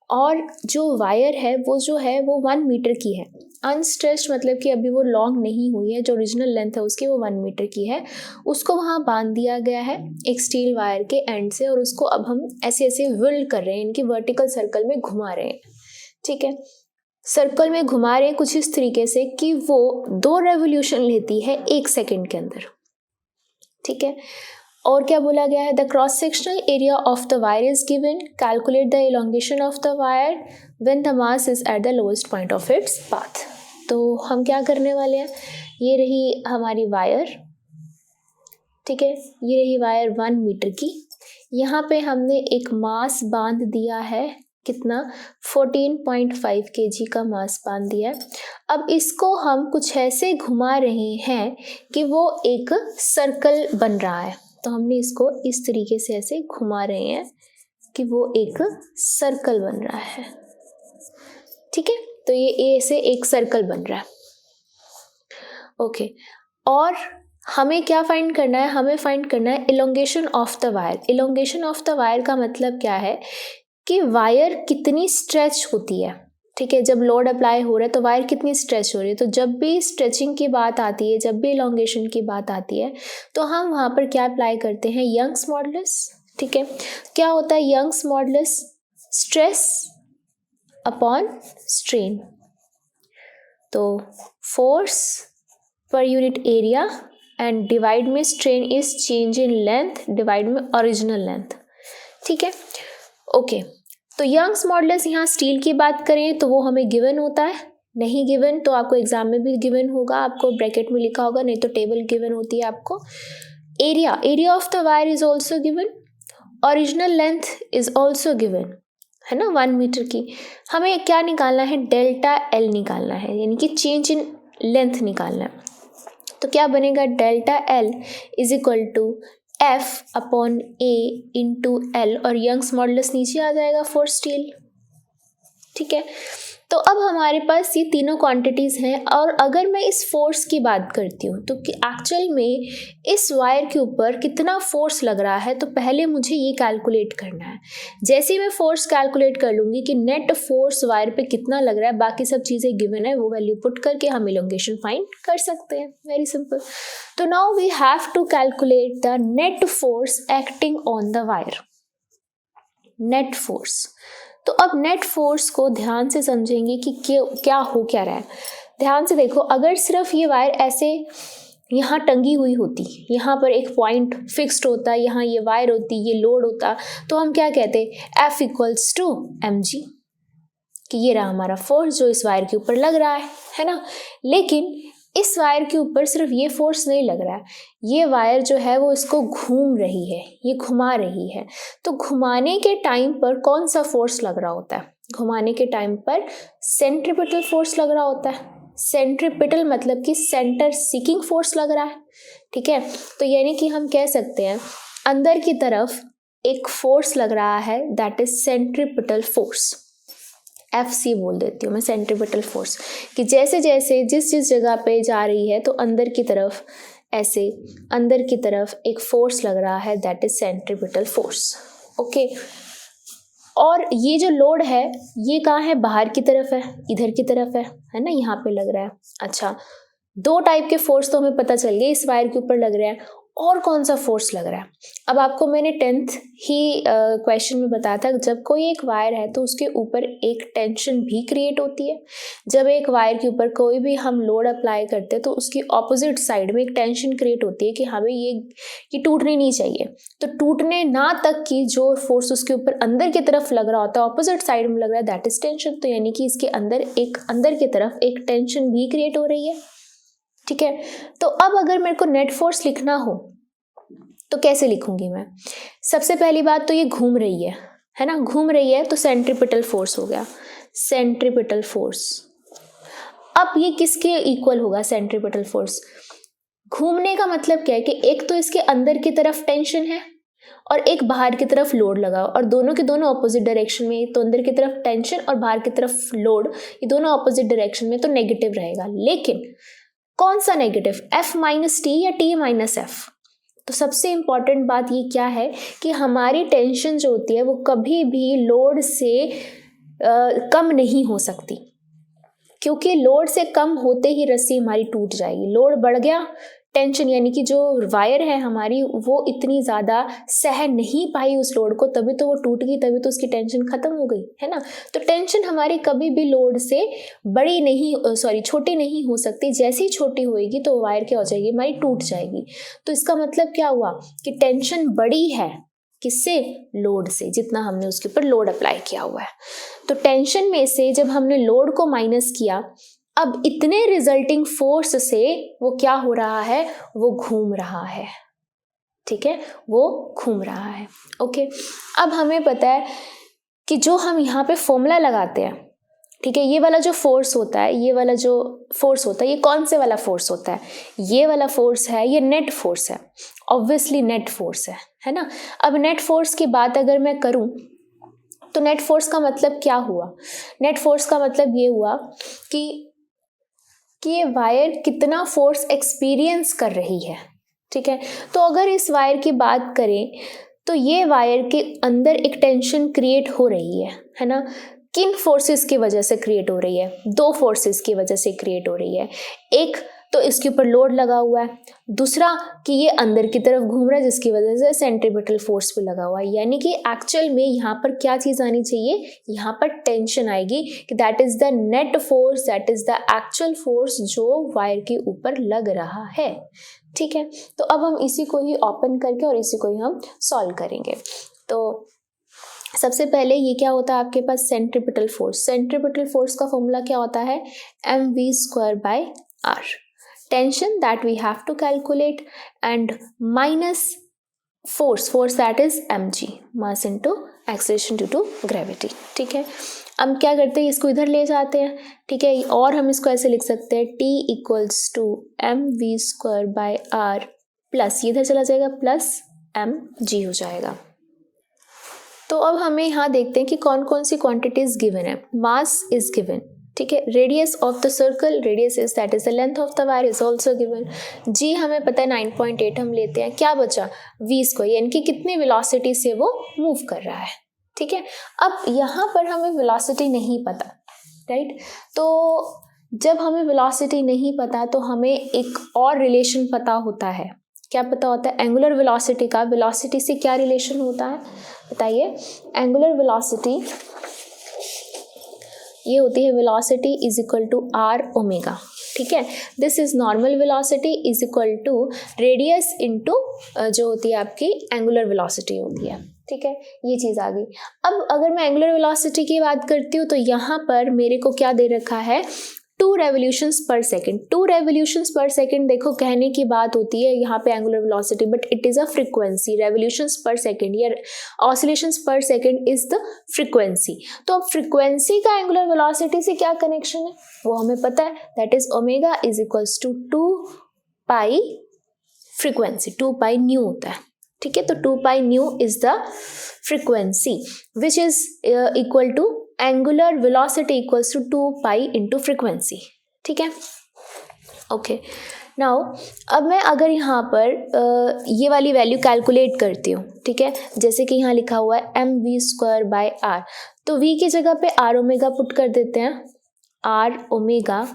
और जो वायर है वो जो है वो 1 मीटर की है। अनस्ट्रेच्ड मतलब कि अभी वो लॉन्ग नहीं हुई है, जो ओरिजिनल लेंथ है उसकी वो 1 मीटर की है, उसको वहाँ बांध दिया गया है एक स्टील वायर के एंड से, और उसको अब हम ऐसे ऐसे व्हिर्ल कर रहे हैं, इनकी वर्टिकल सर्कल में घुमा रहे हैं, ठीक है। सर्कल में घुमा रहे हैं कुछ इस तरीके से कि वो 2 रेवोल्यूशन लेती है 1 सेकेंड के अंदर, ठीक है। और क्या बोला गया है, the cross sectional area of the wire is given, calculate the elongation of the wire when the mass is at the lowest point of its path. तो हम क्या करने वाले हैं, ये रही हमारी वायर, ठीक है, ये रही वायर 1 मीटर की, यहाँ पे हमने एक मास बांध दिया है, कितना, 14.5 kg का मास बांध दिया है। अब इसको हम कुछ ऐसे घुमा रहे हैं कि वो एक सर्कल बन रहा है, तो हमने इसको इस तरीके से ऐसे घुमा रहे हैं कि वो एक सर्कल बन रहा है, ठीक है। तो ये ए से एक सर्कल बन रहा है, ओके। और हमें क्या फाइंड करना है, हमें फाइंड करना है elongation of the wire. Elongation of the wire का मतलब क्या है कि वायर कितनी स्ट्रेच होती है, ठीक है। जब लोड अप्लाई हो रहा है तो वायर कितनी स्ट्रेच हो रही है, तो जब भी स्ट्रेचिंग की बात आती है, जब भी एलोंगेशन की बात आती है, तो हम वहाँ पर क्या अप्लाई करते हैं, यंग्स मॉडुलस, ठीक है। क्या होता है Young's modulus, stress upon strain, तो फोर्स पर यूनिट एरिया एंड डिवाइड में strain is change in length, divide में ओरिजिनल लेंथ, ठीक है, ओके। तो यंग्स मॉडुलस यहाँ स्टील की बात करें तो वो हमें गिवन होता है, नहीं गिवन तो आपको एग्जाम में भी गिवन होगा, आपको ब्रैकेट में लिखा होगा, नहीं तो टेबल गिवन होती है आपको। Area of the wire is also given, original length is also given, है ना, 1 मीटर की। हमें क्या निकालना है, डेल्टा एल निकालना है, यानी कि चेंज इन लेंथ निकालना है। तो क्या बनेगा, delta L is equal to F upon A into L, और यंग्स मॉडुलस नीचे आ जाएगा फॉर स्टील, ठीक है। तो अब हमारे पास ये तीनों क्वांटिटीज़ हैं, और अगर मैं इस फोर्स की बात करती हूँ तो कि एक्चुअल में इस वायर के ऊपर कितना फोर्स लग रहा है, तो पहले मुझे ये कैलकुलेट करना है। जैसे ही मैं फोर्स कैलकुलेट कर लूँगी कि नेट फोर्स वायर पे कितना लग रहा है, बाकी सब चीज़ें गिवन है, वो वैल्यू पुट करके हम एलोंगेशन फाइंड कर सकते हैं, वेरी सिंपल। तो now we have to calculate the net force acting on the wire, net force. तो अब नेट फोर्स को ध्यान से समझेंगे कि क्या हो क्या रहा है। ध्यान से देखो, अगर सिर्फ ये वायर ऐसे यहाँ टंगी हुई होती, यहाँ पर एक पॉइंट फिक्स्ड होता, यहाँ ये वायर होती, ये लोड होता, तो हम क्या कहते, F इक्वल्स टू mg, कि ये रहा हमारा फोर्स जो इस वायर के ऊपर लग रहा है ना। लेकिन इस वायर के ऊपर सिर्फ ये फोर्स नहीं लग रहा है, ये वायर जो है वो इसको घूम रही है, ये घुमा रही है। तो घुमाने के टाइम पर कौन सा फोर्स लग रहा होता है? घुमाने के टाइम पर सेंट्रीपिटल फोर्स लग रहा होता है। सेंट्रीपिटल मतलब कि सेंटर सीकिंग फोर्स लग रहा है, ठीक है। तो यानी कि हम कह सकते हैं अंदर की तरफ एक फोर्स लग रहा है, that is centripetal force. FC बोल देती हूँ मैं, सेंट्रीपिटल फोर्स, कि जैसे जैसे जिस जगह पे जा रही है तो अंदर की तरफ, ऐसे अंदर की तरफ एक फोर्स लग रहा है, that is centripetal force. Okay, और ये जो लोड है ये कहाँ है? बाहर की तरफ है, इधर की तरफ है ना, यहाँ पे लग रहा है। अच्छा, दो टाइप के फोर्स तो हमें पता चल गए, इस वायर के ऊपर लग रहा है, और कौन सा फोर्स लग रहा है? अब आपको मैंने 10th ही क्वेश्चन में बताया था, जब कोई एक वायर है तो उसके ऊपर एक टेंशन भी क्रिएट होती है। जब एक वायर के ऊपर कोई भी हम लोड अप्लाई करते हैं तो उसकी ऑपोजिट साइड में एक टेंशन क्रिएट होती है कि हमें ये टूटनी नहीं चाहिए। तो टूटने ना तक की जो फोर्स उसके ऊपर अंदर की तरफ लग रहा होता है, ऑपोजिट साइड में लग रहा है, दैट इज टेंशन। तो यानी कि इसके अंदर की तरफ एक टेंशन भी क्रिएट हो रही है, ठीक है। तो अब अगर मेरे को नेट फोर्स लिखना हो तो कैसे लिखूंगी मैं? सबसे पहली बात तो ये घूम रही है ना, घूम रही है तो सेंट्रीपिटल फोर्स हो गया, सेंट्रीपिटल फोर्स। अब ये किसके इक्वल होगा सेंट्रीपिटल फोर्स? घूमने का मतलब क्या है कि एक तो इसके अंदर की तरफ टेंशन है और एक बाहर की तरफ लोड लगा, और दोनों के दोनों ऑपोजिट डायरेक्शन में। तो अंदर की तरफ टेंशन और बाहर की तरफ लोड, ये दोनों ऑपोजिट डायरेक्शन में, तो नेगेटिव रहेगा। लेकिन कौन सा नेगेटिव? F - T या T - F? तो सबसे इंपॉर्टेंट बात ये क्या है कि हमारी टेंशन जो होती है वो कभी भी लोड से कम नहीं हो सकती, क्योंकि लोड से कम होते ही रस्सी हमारी टूट जाएगी। लोड बढ़ गया, टेंशन यानी कि जो वायर है हमारी वो इतनी ज़्यादा सह नहीं पाई उस लोड को, तभी तो वो टूट गई, तभी तो उसकी टेंशन खत्म हो गई, है ना। तो टेंशन हमारी कभी भी लोड से छोटी नहीं हो सकती। जैसे ही छोटी होएगी तो वायर क्या हो जाएगी? हमारी टूट जाएगी। तो इसका मतलब क्या हुआ कि टेंशन बड़ी है, किससे? लोड से, जितना हमने उसके ऊपर लोड अप्लाई किया हुआ है। तो टेंशन में से जब हमने लोड को माइनस किया, अब इतने रिजल्टिंग फोर्स से वो क्या हो रहा है? वो घूम रहा है, ठीक है, वो घूम रहा है। ओके, अब हमें पता है कि जो हम यहाँ पे फॉर्मूला लगाते हैं, ठीक है, ये वाला जो फोर्स होता है, ये वाला जो फोर्स होता है, ये कौन से वाला फोर्स होता है? ये वाला फोर्स है, ये नेट फोर्स है, ऑब्वियसली नेट फोर्स है ना। अब नेट फोर्स की बात अगर मैं करूं तो नेट फोर्स का मतलब क्या हुआ? नेट फोर्स का मतलब ये हुआ कि ये वायर कितना फोर्स एक्सपीरियंस कर रही है, ठीक है। तो अगर इस वायर की बात करें तो ये वायर के अंदर एक टेंशन क्रिएट हो रही है ना। किन फोर्सेस की वजह से क्रिएट हो रही है? दो फोर्सेस की वजह से क्रिएट हो रही है। एक तो इसके ऊपर लोड लगा हुआ है, दूसरा कि ये अंदर की तरफ घूम रहा है जिसकी वजह से सेंट्रीपिटल फोर्स भी लगा हुआ है। यानी कि एक्चुअल में यहाँ पर क्या चीज़ आनी चाहिए? यहाँ पर टेंशन आएगी कि that is the net force, that is the actual force जो वायर के ऊपर लग रहा है, ठीक है। तो अब हम इसी को ही ओपन करके और इसी को ही हम सॉल्व करेंगे। तो सबसे पहले ये क्या होता है आपके पास? Centripetal force. सेंट्रीपिटल फोर्स का फॉर्मूला क्या होता है? mv²/r। Tension that we have to calculate and minus force that is mg, mass into acceleration due to gravity, ठीक है। हम क्या करते हैं? इसको इधर ले जाते हैं, ठीक है, और हम इसको ऐसे लिख सकते हैं T = mv²/r प्लस, ये इधर चला जाएगा, प्लस mg हो जाएगा। तो अब हमें यहाँ देखते हैं कि कौन कौन सी क्वांटिटीज गिवन है। मास इज गिवन, ठीक है। Radius of the circle, radius is that is the length of the wire is also given. जी हमें पता है 9.8 हम लेते हैं। क्या बचा? v², यानी कि कितनी वेलोसिटी से वो मूव कर रहा है, ठीक है। अब यहाँ पर हमें वेलोसिटी नहीं पता, राइट। तो जब हमें वेलोसिटी नहीं पता तो हमें एक और रिलेशन पता होता है। क्या पता होता है? एंगुलर वेलोसिटी का वेलोसिटी से क्या रिलेशन होता है बताइए? एंगुलर वेलोसिटी ये होती है velocity is equal to r omega, ठीक है। This is normal velocity is equal to radius into जो होती है आपकी एंगुलर वेलोसिटी होती है, ठीक है। ये चीज़ आ गई। अब अगर मैं एंगुलर वेलोसिटी की बात करती हूँ तो यहाँ पर मेरे को क्या दे रखा है? 2 revolutions per second. 2 revolutions per second देखो कहने की बात होती है यहाँ पे angular velocity, but it is a frequency. Revolutions per second या ऑसिलेशंस पर सेकेंड इज द फ्रीक्वेंसी। तो अब फ्रीक्वेंसी का एंगुलर वेलोसिटी से क्या कनेक्शन है वो हमें पता है, that is omega is equals to 2 pi frequency, 2 pi nu होता है, ठीक है। तो 2 pi nu is the frequency which is equal to angular velocity equals to 2 pi into frequency, ठीक है। ओके, नाउ अब मैं अगर यहाँ पर ये वाली वैल्यू कैलकुलेट करती हूँ, ठीक है, जैसे कि यहाँ लिखा हुआ है M V square by R, तो वी की जगह पे आर ओमेगा पुट कर देते हैं, आर ओमेगा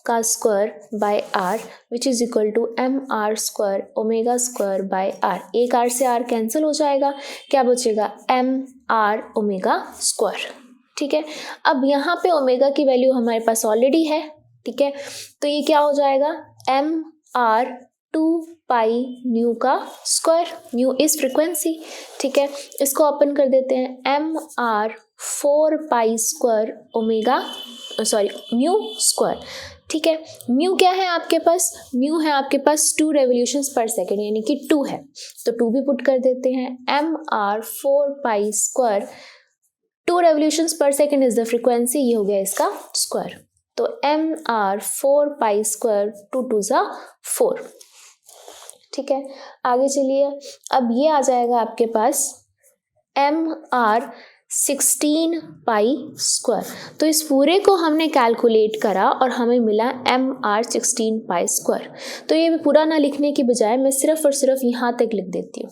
का square by R which is equal to M R square omega square by R. एक आर से आर कैंसिल हो जाएगा, क्या बचेगा एम आर ओमेगा स्क्वायर, ठीक है। अब यहाँ पे ओमेगा की वैल्यू हमारे पास ऑलरेडी है, ठीक है, तो ये क्या हो जाएगा एम आर 2 पाई न्यू का स्क्वायर, न्यू इज फ्रीक्वेंसी, ठीक है। इसको ओपन कर देते हैं M R 4 pi square omega sorry nu square, ठीक है। म्यू क्या है आपके पास, म्यू है आपके पास 2 रेवोल्यूशंस पर सेकेंड यानी कि 2 है, तो 2 भी पुट कर देते हैं, M R 4 pi square 2 revolutions per second is the frequency, ये हो गया इसका स्क्वायर, तो M R 4 pi square 2 two ज़ा 4, ठीक है। आगे चलिए, अब ये आ जाएगा आपके पास एम आर 16 पाई स्क्वायर, तो इस पूरे को हमने कैलकुलेट करा और हमें मिला एम आर 16 पाई स्क्वायर। तो ये पूरा ना लिखने की बजाय मैं सिर्फ और सिर्फ यहाँ तक लिख देती हूँ,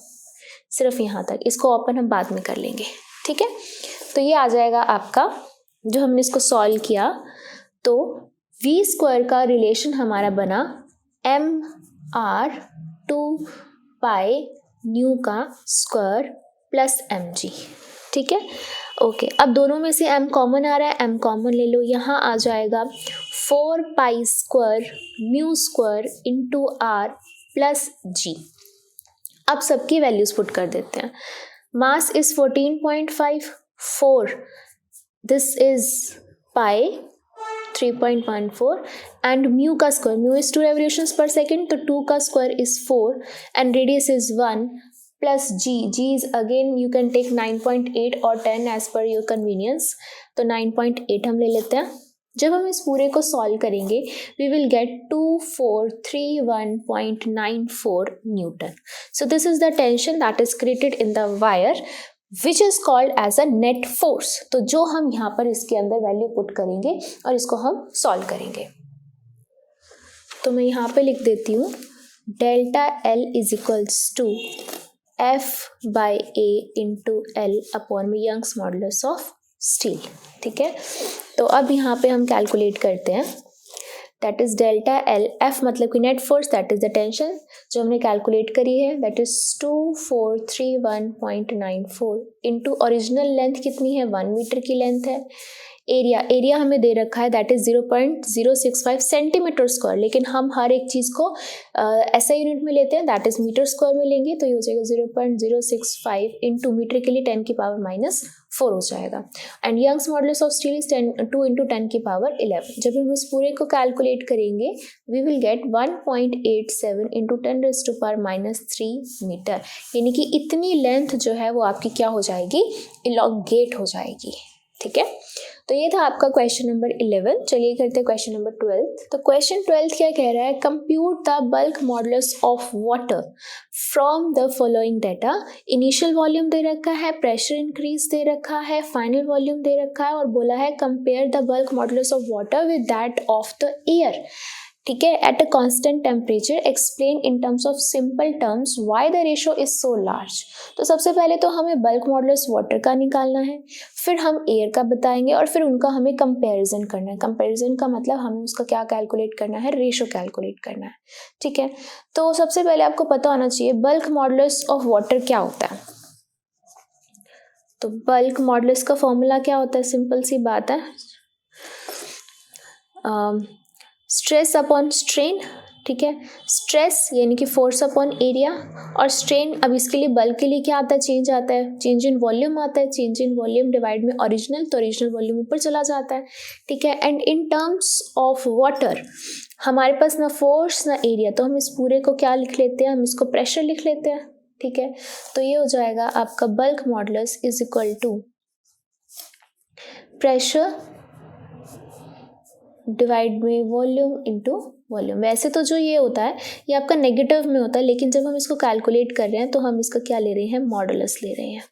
सिर्फ यहाँ तक, इसको ओपन हम बाद में कर लेंगे, ठीक है। तो ये आ जाएगा आपका, जो हमने इसको सॉल्व किया तो वी स्क्वायर का रिलेशन हमारा बना एम आर 2 पाई न्यू का स्क्वायर प्लस एम जी, ठीक है। ओके, अब दोनों में से m कॉमन आ रहा है, m कॉमन ले लो, यहाँ आ जाएगा 4 pi square mu square into r plus g. अब सबकी वैल्यूज पुट कर देते हैं, mass is 14.5, 4 this is pi 3.14 and mu का square, mu is 2 revolutions per second, तो 2 का square is 4 and radius is 1 plus g is again you can take 9.8 और 10 as per your convenience, तो 9.8 हम ले लेते हैं। जब हम इस पूरे को सॉल्व करेंगे we will get 2431.94 Newton. So this is the tension that is created in the wire which is called as a net force। तो जो हम यहाँ पर इसके अंदर वैल्यू पुट करेंगे और इसको हम सॉल्व करेंगे, तो मैं यहाँ पे लिख देती हूँ delta L is equals to F by A into L upon में यंग्स मॉडुलस ऑफ स्टील, ठीक है। तो अब यहाँ पे हम कैलकुलेट करते हैं, that is delta L, F मतलब कि net force, that is the tension जो हमने कैलकुलेट करी है, that is 2431.94 into original length कितनी है 1 मीटर की लेंथ है, एरिया हमें दे रखा है दैट इज 0.065 सेंटीमीटर स्क्वायर, लेकिन हम हर एक चीज़ को ऐसा यूनिट में लेते हैं, दैट इज मीटर स्क्वायर में लेंगे, तो ये हो जाएगा 0.065 इंटू मीटर के लिए 10 की पावर -4 हो जाएगा, and Young's modulus of steel is 2 into 10 की पावर 11। जब हम इस पूरे को कैलकुलेट करेंगे we will get 1.87 into 10⁻³ metre, यानी कि इतनी लेंथ जो है वो आपकी क्या हो जाएगी, इलॉन्गेट हो जाएगी, ठीक है। तो ये था आपका क्वेश्चन नंबर 11। चलिए करते हैं क्वेश्चन नंबर 12। तो क्वेश्चन 12 क्या कह रहा है, compute the bulk modulus of water from the following data. Initial volume दे रखा है, प्रेशर इंक्रीज दे रखा है, फाइनल वॉल्यूम दे रखा है और बोला है compare the bulk modulus of water with that of the air, ठीक है, at a constant temperature, explain in terms of simple terms why the ratio is so large. तो सबसे पहले तो हमें बल्क मॉडुलस वाटर का निकालना है, फिर हम एयर का बताएंगे और फिर उनका हमें कंपैरिजन करना है। कंपैरिजन का मतलब हमें उसका क्या कैलकुलेट करना है, रेशो कैलकुलेट करना है, ठीक है। तो सबसे पहले आपको पता होना चाहिए बल्क मॉडुलस ऑफ वाटर क्या होता है। तो बल्क मॉडुलस का फॉर्मूला क्या होता है, सिंपल सी बात है, स्ट्रेस अपॉन स्ट्रेन, ठीक है, स्ट्रेस यानी कि फोर्स अपॉन एरिया, और स्ट्रेन अब इसके लिए बल्क के लिए क्या आता है, चेंज आता है, चेंज इन वॉल्यूम आता है, चेंज इन वॉल्यूम डिवाइड में ओरिजिनल, तो ओरिजिनल वॉल्यूम ऊपर चला जाता है, ठीक है। And in terms of water हमारे पास ना फोर्स ना एरिया, तो हम इस पूरे को क्या लिख लेते हैं, हम इसको प्रेशर लिख लेते हैं, ठीक है। तो ये हो जाएगा आपका bulk modulus is equal to pressure divide में वॉल्यूम इनटू वॉल्यूम। वैसे तो जो ये होता है ये आपका नेगेटिव में होता है, लेकिन जब हम इसको कैलकुलेट कर रहे हैं तो हम इसका क्या ले रहे हैं, मॉडुलस ले रहे हैं,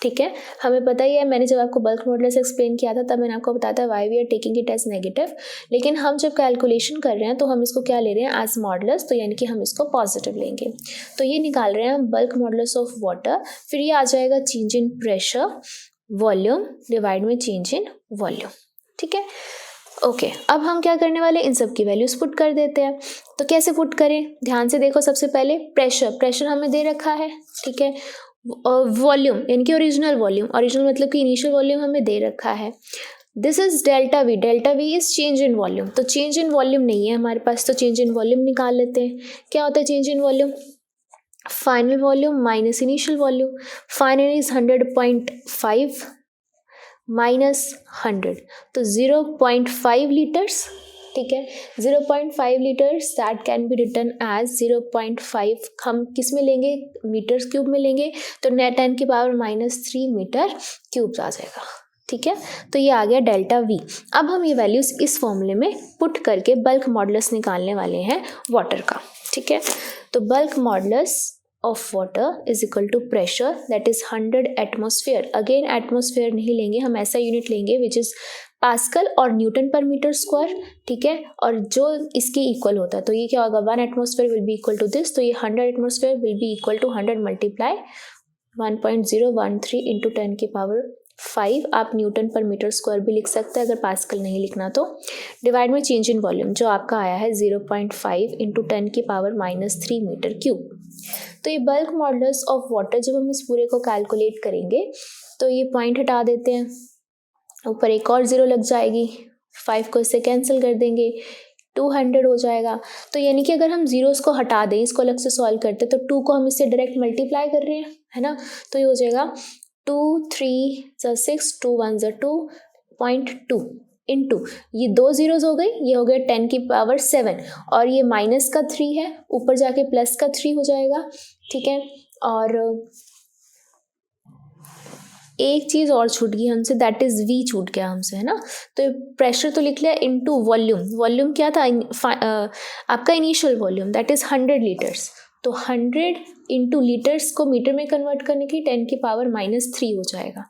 ठीक है। हमें पता ही है, मैंने जब आपको बल्क मॉडुलस एक्सप्लेन किया था तब मैंने आपको बताया था why we are taking it as negative, लेकिन हम जब कैलकुलेशन कर रहे हैं तो हम इसको क्या ले रहे हैं, एज मॉडुलस, तो यानी कि हम इसको पॉजिटिव लेंगे। तो ये निकाल रहे हैं हम बल्क मॉडुलस ऑफ वाटर, फिर ये आ जाएगा चेंज इन प्रेशर वॉल्यूम डिवाइड में चेंज इन वॉल्यूम, ठीक है। ओके, अब हम क्या करने वाले, इन सब की वैल्यूज पुट कर देते हैं। तो कैसे पुट करें, ध्यान से देखो। सबसे पहले प्रेशर हमें दे रखा है, ठीक है। वॉल्यूम यानी कि ओरिजिनल वॉल्यूम, ओरिजिनल मतलब कि इनिशियल वॉल्यूम हमें दे रखा है। This is delta we is change in volume, तो चेंज इन वॉल्यूम नहीं है हमारे पास, तो चेंज इन वॉल्यूम निकाल लेते हैं। क्या होता है change in volume, final volume minus initial volume. Final is 100.5 minus 100, तो 0.5 लीटर्स, ठीक है। 0.5 litres that can be written as 0.5, हम किस में लेंगे, मीटर्स क्यूब में लेंगे, तो 10 की पावर -3 मीटर क्यूब आ जाएगा, ठीक है। तो ये आ गया डेल्टा वी। अब हम ये वैल्यूज इस फॉर्मूले में पुट करके बल्क मॉडुलस निकालने वाले हैं वाटर का, ठीक है। तो bulk modulus of water is equal to pressure, that is 100 atmosphere। Again atmosphere नहीं लेंगे हम, ऐसा यूनिट लेंगे विच इज पास्कल और न्यूटन पर मीटर स्क्वायर, ठीक है, और जो इसके इक्वल होता है। तो ये क्या होगा, 1 atmosphere will be equal to this, तो ये 100 atmosphere will be equal to 100 multiply 1.013 into 10 की पावर 5। आप न्यूटन पर मीटर स्क्वायर भी लिख सकते हैं अगर पास्कल नहीं लिखना तो, डिवाइड में चेंज इन वॉल्यूम जो आपका आया है 0.5 इंटू 10 की पावर -3 मीटर क्यूब। तो ये बल्क मॉडुलस ऑफ वाटर जब हम इस पूरे को कैलकुलेट करेंगे तो ये पॉइंट हटा देते हैं, ऊपर एक और 0 लग जाएगी, 5 को इससे कैंसिल कर देंगे, 200 हो जाएगा। तो यानी कि अगर हम जीरोस को हटा दें, इसको अलग से सॉल्व करते तो 2 को हम इससे डायरेक्ट मल्टीप्लाई कर रहे हैं, है ना। तो ये हो जाएगा 2 3 6 2 1 2.2 इंटू ये 2 जीरोस हो गई, ये हो गया 10 की पावर 7, और ये माइनस का 3 है, ऊपर जाके प्लस का 3 हो जाएगा, ठीक है। और एक चीज़ और छूट गई हमसे, दैट इज वी छूट गया हमसे, है ना। तो प्रेशर तो लिख लिया इनटू वॉल्यूम, वॉल्यूम क्या था आपका initial volume, that is 100 litres. तो 100 इंटू लीटर्स को मीटर में कन्वर्ट करने की 10 की पावर -3 हो जाएगा,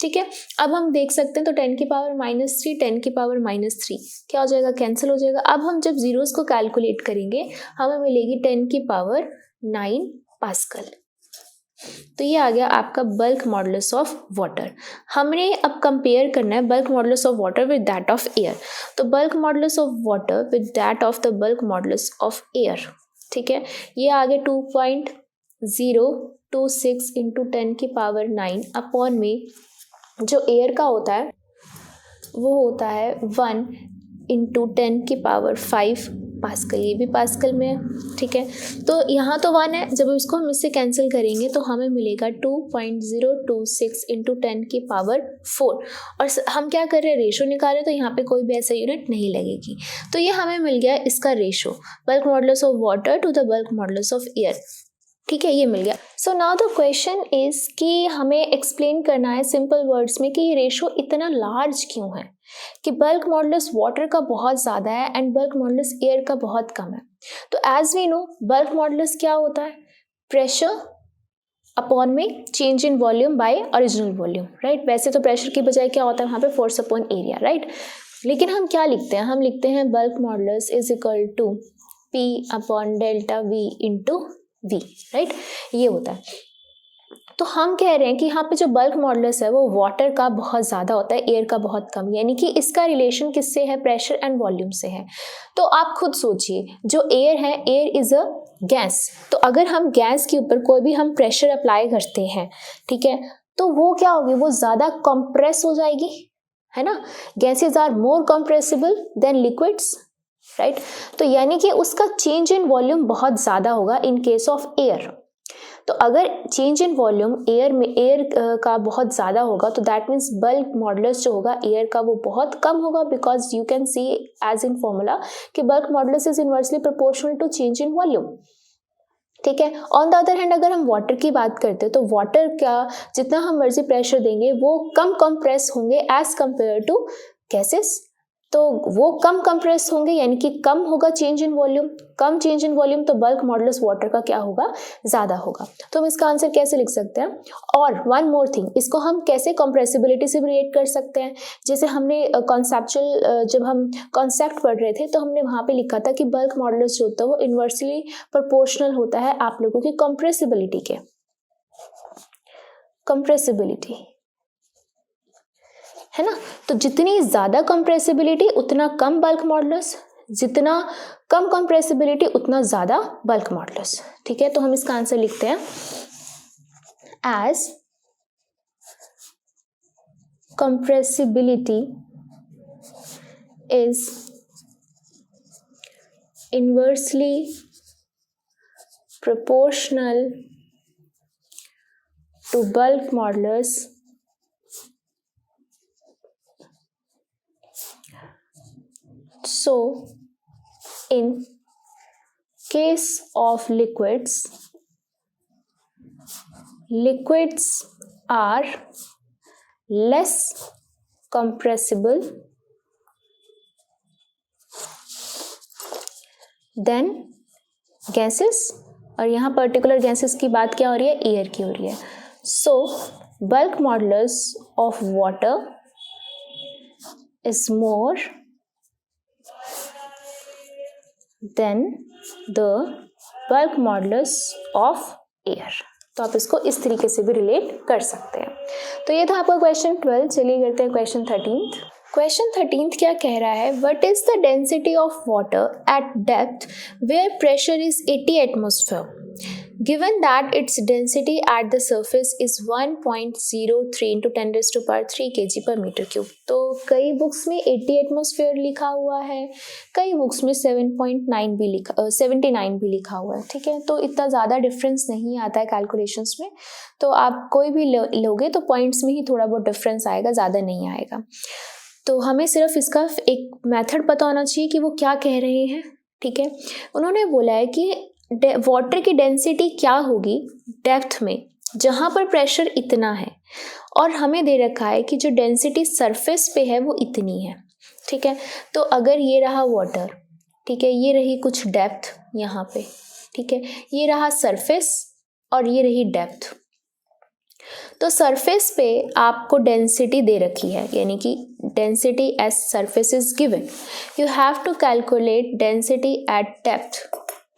ठीक है। अब हम देख सकते हैं तो 10 की पावर -3 10 की पावर -3 क्या हो जाएगा, कैंसिल हो जाएगा। अब हम जब जीरोस को कैलकुलेट करेंगे हमें मिलेगी 10 की पावर 9 पास्कल। तो ये आ गया आपका बल्क मॉडुलस ऑफ वाटर। हमने अब कंपेयर करना है bulk modulus of water with that of air. तो bulk modulus of water with that of the bulk modulus of air, ठीक है। ये आ गया 2.026 इंटू 10 की पावर 9 अपॉन में जो एयर का होता है वो होता है 1 इंटू 10 की पावर 5 पास्कल, ये भी पास्कल में है, ठीक है। तो यहाँ तो 1 है, जब इसको हम इससे कैंसिल करेंगे तो हमें मिलेगा 2.026 इंटू 10 की पावर 4, और हम क्या कर रहे हैं, रेशो निकाल रहे हैं, तो यहाँ पे कोई भी ऐसा यूनिट नहीं लगेगी। तो ये हमें मिल गया इसका ratio, bulk modulus of water to the bulk modulus of air, ठीक है, ये मिल गया। So now the question is कि हमें एक्सप्लेन करना है सिंपल वर्ड्स में कि ये रेशो इतना लार्ज क्यों है, कि बल्क मॉडुलस वाटर का बहुत ज़्यादा है एंड बल्क मॉडुलस एयर का बहुत कम है। तो as we know bulk modulus क्या होता है, प्रेशर अपॉन में change in volume by original volume, right. वैसे तो प्रेशर की बजाय क्या होता है वहाँ पे फोर्स अपॉन एरिया, राइट। लेकिन हम क्या लिखते हैं, हम लिखते हैं bulk modulus is equal to P upon delta V into V, right, ये होता है। तो हम कह रहे हैं कि यहाँ पे जो बल्क मॉडुलस है वो वाटर का बहुत ज़्यादा होता है, एयर का बहुत कम, यानी कि इसका रिलेशन किससे है, प्रेशर एंड वॉल्यूम से है। तो आप खुद सोचिए, जो एयर है, एयर इज़ अ गैस, तो अगर हम गैस के ऊपर कोई भी हम प्रेशर अप्लाई करते हैं, ठीक है, तो वो क्या होगी, वो ज़्यादा कंप्रेस हो जाएगी, है ना। Gases are more compressible than liquids, right. तो यानी कि उसका चेंज इन वॉल्यूम बहुत ज़्यादा होगा इन केस ऑफ एयर। तो अगर चेंज इन वॉल्यूम एयर का बहुत ज़्यादा होगा तो दैट मीन्स बल्क मॉडुलस जो होगा एयर का वो बहुत कम होगा, because you can see as in formula कि bulk modulus is inversely proportional to change in volume. ठीक है। ऑन द अदर हैंड अगर हम वाटर की बात करते हैं तो वाटर का जितना हम मर्जी प्रेशर देंगे वो कम कंप्रेस होंगे एज कंपेयर टू गैसेस। तो वो कम कंप्रेस होंगे यानी कि कम होगा change in volume, come change in volume तो बल्क मॉडुलस वाटर का क्या होगा, ज़्यादा होगा। तो हम इसका आंसर कैसे लिख सकते हैं। और वन मोर थिंग, इसको हम कैसे कंप्रेसिबिलिटी से भी रिलेट कर सकते हैं। जैसे हमने कॉन्सेप्चुअल जब हम कॉन्सेप्ट पढ़ रहे थे तो हमने वहाँ पे लिखा था कि बल्क मॉडुलस जो होता है वो इन्वर्सली प्रोपोर्शनल होता है आप लोगों की कंप्रेसिबिलिटी के। कंप्रेसिबिलिटी है ना। तो जितनी ज़्यादा कंप्रेसिबिलिटी उतना कम बल्क मॉडुलस, जितना कम कंप्रेसिबिलिटी उतना ज़्यादा बल्क मॉडुलस। ठीक है। तो हम इसका आंसर लिखते हैं as compressibility is inversely proportional to bulk modulus So, in case of liquids are less compressible than gases, और यहाँ पर्टिकुलर गैसेस की बात क्या हो रही है, एयर की हो रही है। So, bulk modulus of water is more than the bulk modulus of air। तो आप इसको इस तरीके से भी रिलेट कर सकते हैं। तो ये था आपका क्वेश्चन 12। चलिए करते हैं क्वेश्चन 13। क्वेश्चन 13 क्या कह रहा है, what is the density of water at depth where pressure is 80 atmosphere given that its density at the surface is 1.03 into 10⁻³ kg per meter cube। तो कई बुक्स में 80 एटमॉस्फेयर लिखा हुआ है, कई बुक्स में 79 भी लिखा हुआ है। ठीक है। तो इतना ज़्यादा डिफरेंस नहीं आता है कैलकुलेशंस में, तो आप कोई भी लोगे तो पॉइंट्स में ही थोड़ा बहुत डिफरेंस आएगा, ज़्यादा नहीं आएगा। तो हमें सिर्फ इसका एक मेथड पता होना चाहिए कि वो क्या कह रहे हैं। ठीक है। उन्होंने बोला है कि वाटर की डेंसिटी क्या होगी डेप्थ में जहाँ पर प्रेशर इतना है, और हमें दे रखा है कि जो डेंसिटी सरफेस पे है वो इतनी है। ठीक है। तो अगर ये रहा वाटर, ठीक है, ये रही कुछ डेप्थ यहाँ पे, ठीक है, ये रहा सरफेस और ये रही डेप्थ। तो सरफेस पे आपको डेंसिटी दे रखी है, यानी कि density as surface is given, you have to calculate density at depth.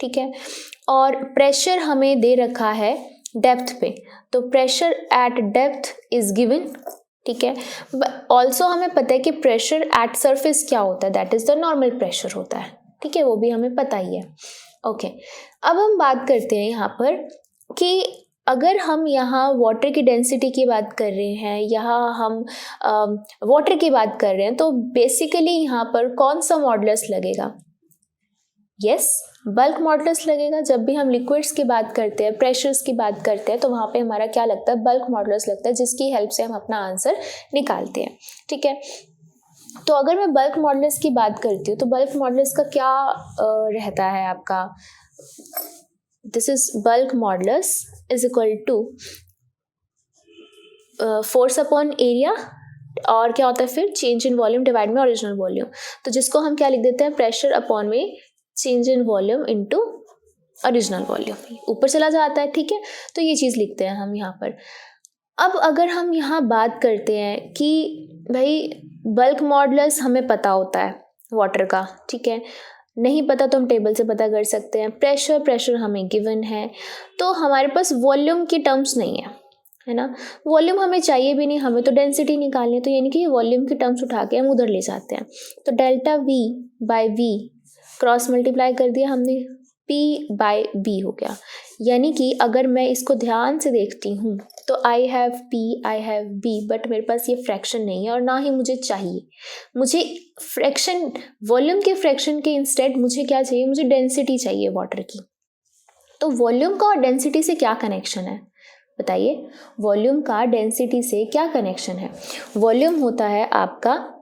ठीक है। और प्रेशर हमें दे रखा है डेप्थ पे, तो pressure at depth is given. ठीक है। ऑल्सो हमें पता है कि प्रेशर एट सरफेस क्या होता है, that is the normal pressure होता है। ठीक है, वो भी हमें पता ही है। ओके। अब हम बात करते हैं यहाँ पर कि अगर हम यहाँ वाटर की डेंसिटी की बात कर रहे हैं, यहाँ हम वाटर की बात कर रहे हैं, तो बेसिकली यहाँ पर कौन सा मॉडुलस लगेगा। यस, बल्क मॉडुलस लगेगा। जब भी हम लिक्विड्स की बात करते हैं, प्रेशर्स की बात करते हैं, तो वहाँ पे हमारा क्या लगता है, बल्क मॉडुलस लगता है, जिसकी हेल्प से हम अपना आंसर निकालते हैं। ठीक है। तो अगर मैं बल्क मॉडुलस की बात करती हूँ तो बल्क मॉडुलस का क्या रहता है आपका, this is bulk modulus is equal to force upon area, और क्या होता है फिर चेंज इन वॉल्यूम डिवाइड में ओरिजिनल वॉल्यूम। तो जिसको हम क्या लिख देते हैं, प्रेशर अपॉन में change in volume into original volume, ऊपर चला जाता है। ठीक है। तो ये चीज़ लिखते हैं हम यहाँ पर। अब अगर हम यहाँ बात करते हैं कि भाई बल्क मॉडुलस हमें पता होता है वाटर का, ठीक है, नहीं पता तो हम टेबल से पता कर सकते हैं। प्रेशर हमें गिवन है, तो हमारे पास वॉल्यूम की टर्म्स नहीं है ना। वॉल्यूम हमें चाहिए भी नहीं, हमें तो डेंसिटी निकालनी है, तो यानी कि वॉल्यूम की टर्म्स उठा के हम उधर ले जाते हैं। तो delta V by V cross multiply कर दिया हमने P/B हो गया। यानी कि अगर मैं इसको ध्यान से देखती हूँ तो I have P, I have B, but मेरे पास ये फ्रैक्शन नहीं है और ना ही मुझे चाहिए। मुझे फ्रैक्शन, वॉल्यूम के फ्रैक्शन के इंस्टेड मुझे क्या चाहिए, मुझे डेंसिटी चाहिए वाटर की। तो वॉल्यूम का और डेंसिटी से क्या कनेक्शन है बताइए? वॉल्यूम का डेंसिटी से क्या कनेक्शन है? वॉल्यूम होता है आपका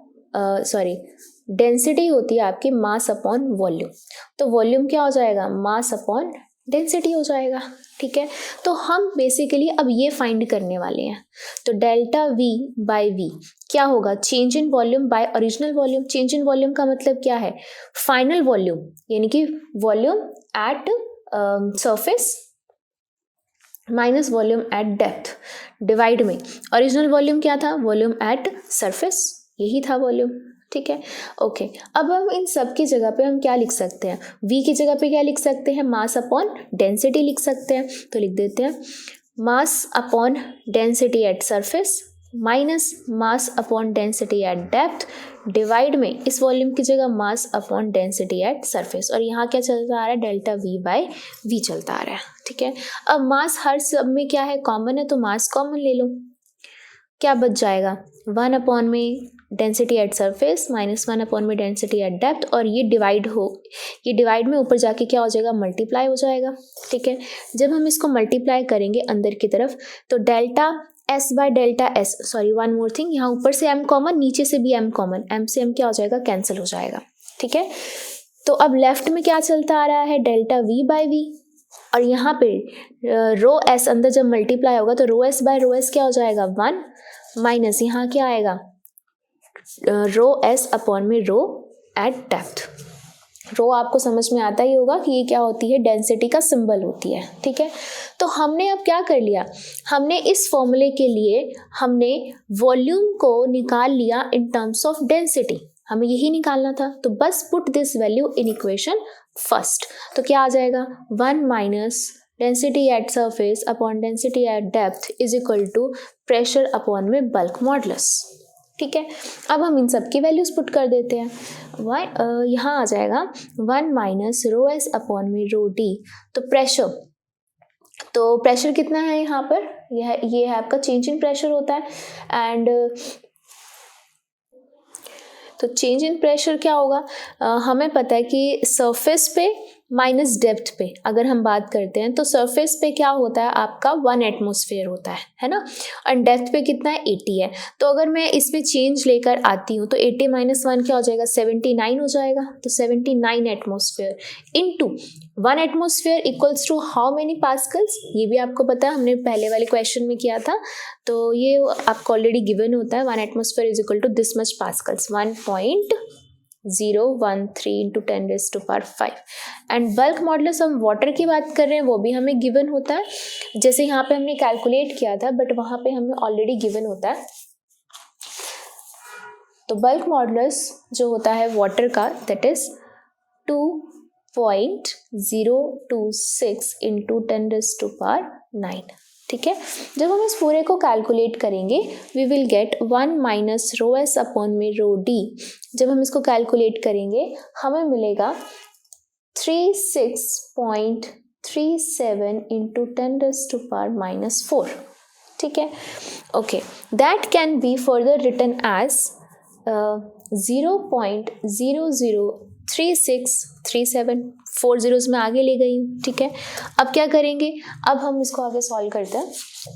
डेंसिटी होती है आपकी मास अपॉन वॉल्यूम। तो वॉल्यूम क्या हो जाएगा? मास अपॉन डेंसिटी हो जाएगा। ठीक है, तो हम बेसिकली अब ये फाइंड करने वाले हैं। तो डेल्टा V बाय V क्या होगा? Change in volume by original volume. Change in volume का मतलब क्या है? फाइनल वॉल्यूम, यानी कि volume at surface minus volume at depth divide में ओरिजिनल वॉल्यूम क्या था? वॉल्यूम एट सरफेस, यही था वॉल्यूम। ठीक है, ओके। अब हम इन सब की जगह पे हम क्या लिख सकते हैं? V की जगह पे क्या लिख सकते हैं? मास अपॉन डेंसिटी लिख सकते हैं। तो लिख देते हैं mass upon density at surface minus mass upon density at depth divide में इस वॉल्यूम की जगह mass upon density at surface, और यहाँ क्या चलता आ रहा है? डेल्टा V बाय V चलता आ रहा है। ठीक है, अब मास हर सब में क्या है? कॉमन है, तो मास कॉमन ले लो। क्या बच जाएगा? 1 अपॉन में density at surface minus 1 upon में डेंसिटी एट डेप्थ, और ये डिवाइड में ऊपर जाके क्या हो जाएगा? मल्टीप्लाई हो जाएगा। ठीक है, जब हम इसको मल्टीप्लाई करेंगे अंदर की तरफ तो delta S by delta S, sorry one more thing, यहाँ ऊपर से M कॉमन, नीचे से भी M कॉमन, M से M क्या हो जाएगा? कैंसिल हो जाएगा। ठीक है, तो अब लेफ्ट में क्या चलता आ रहा है? डेल्टा V बाय V, और यहाँ पे रो S अंदर जब मल्टीप्लाई होगा तो रो S बाय रो S क्या हो जाएगा? 1 माइनस यहाँ क्या आएगा? रो S अपॉन में रो एट डेप्थ। रो आपको समझ में आता ही होगा कि ये क्या होती है? डेंसिटी का सिंबल होती है। ठीक है, तो हमने अब क्या कर लिया? हमने इस फॉर्मूले के लिए हमने वॉल्यूम को निकाल लिया इन टर्म्स ऑफ डेंसिटी, हमें यही निकालना था। तो बस put this value in equation first. तो क्या आ जाएगा? 1 minus density at surface upon density at depth is equal to pressure upon में बल्क मॉडुलस। ठीक है, अब हम इन सब की वैल्यूज पुट कर देते हैं। यहाँ आ जाएगा 1 माइनस रो S अपॉन में रो D। तो प्रेशर कितना है यहाँ पर? ये है आपका चेंज इन प्रेशर होता है। एंड तो चेंज इन प्रेशर क्या होगा? हमें पता है कि सरफेस पे माइनस डेप्थ पे अगर हम बात करते हैं तो सरफेस पे क्या होता है? आपका 1 एटमॉस्फेयर होता है ना, और डेप्थ पे कितना है? 80 है। तो अगर मैं इसमें चेंज लेकर आती हूँ तो 80 माइनस 1 क्या हो जाएगा? 79 हो जाएगा। तो 79 atmosphere into 1 atmosphere equals to how many pascals? ये भी आपको पता है, हमने पहले वाले क्वेश्चन में किया था, तो ये आपको ऑलरेडी गिवन होता है। 1 atmosphere is equal to this much pascals, 1.013 into 10⁵ and bulk modulus हम वाटर की बात कर रहे हैं, वो भी हमें गिवन होता है। जैसे यहाँ पे हमने कैलकुलेट किया था, बट वहाँ पे हमें ऑलरेडी गिवन होता है। तो बल्क मॉडुलस जो होता है वाटर का, दैट इज 2.026 इंटू 10⁹। ठीक है, जब हम इस पूरे को कैलकुलेट करेंगे we will get 1 minus rho S upon में रो D। जब हम इसको कैलकुलेट करेंगे हमें मिलेगा 36.37 इंटू 10⁻⁻⁴। ठीक है, okay, that can be further written as 0.003637, 4 zeros में आगे ले गई हूँ। ठीक है, अब क्या करेंगे? अब हम इसको आगे सॉल्व करते हैं।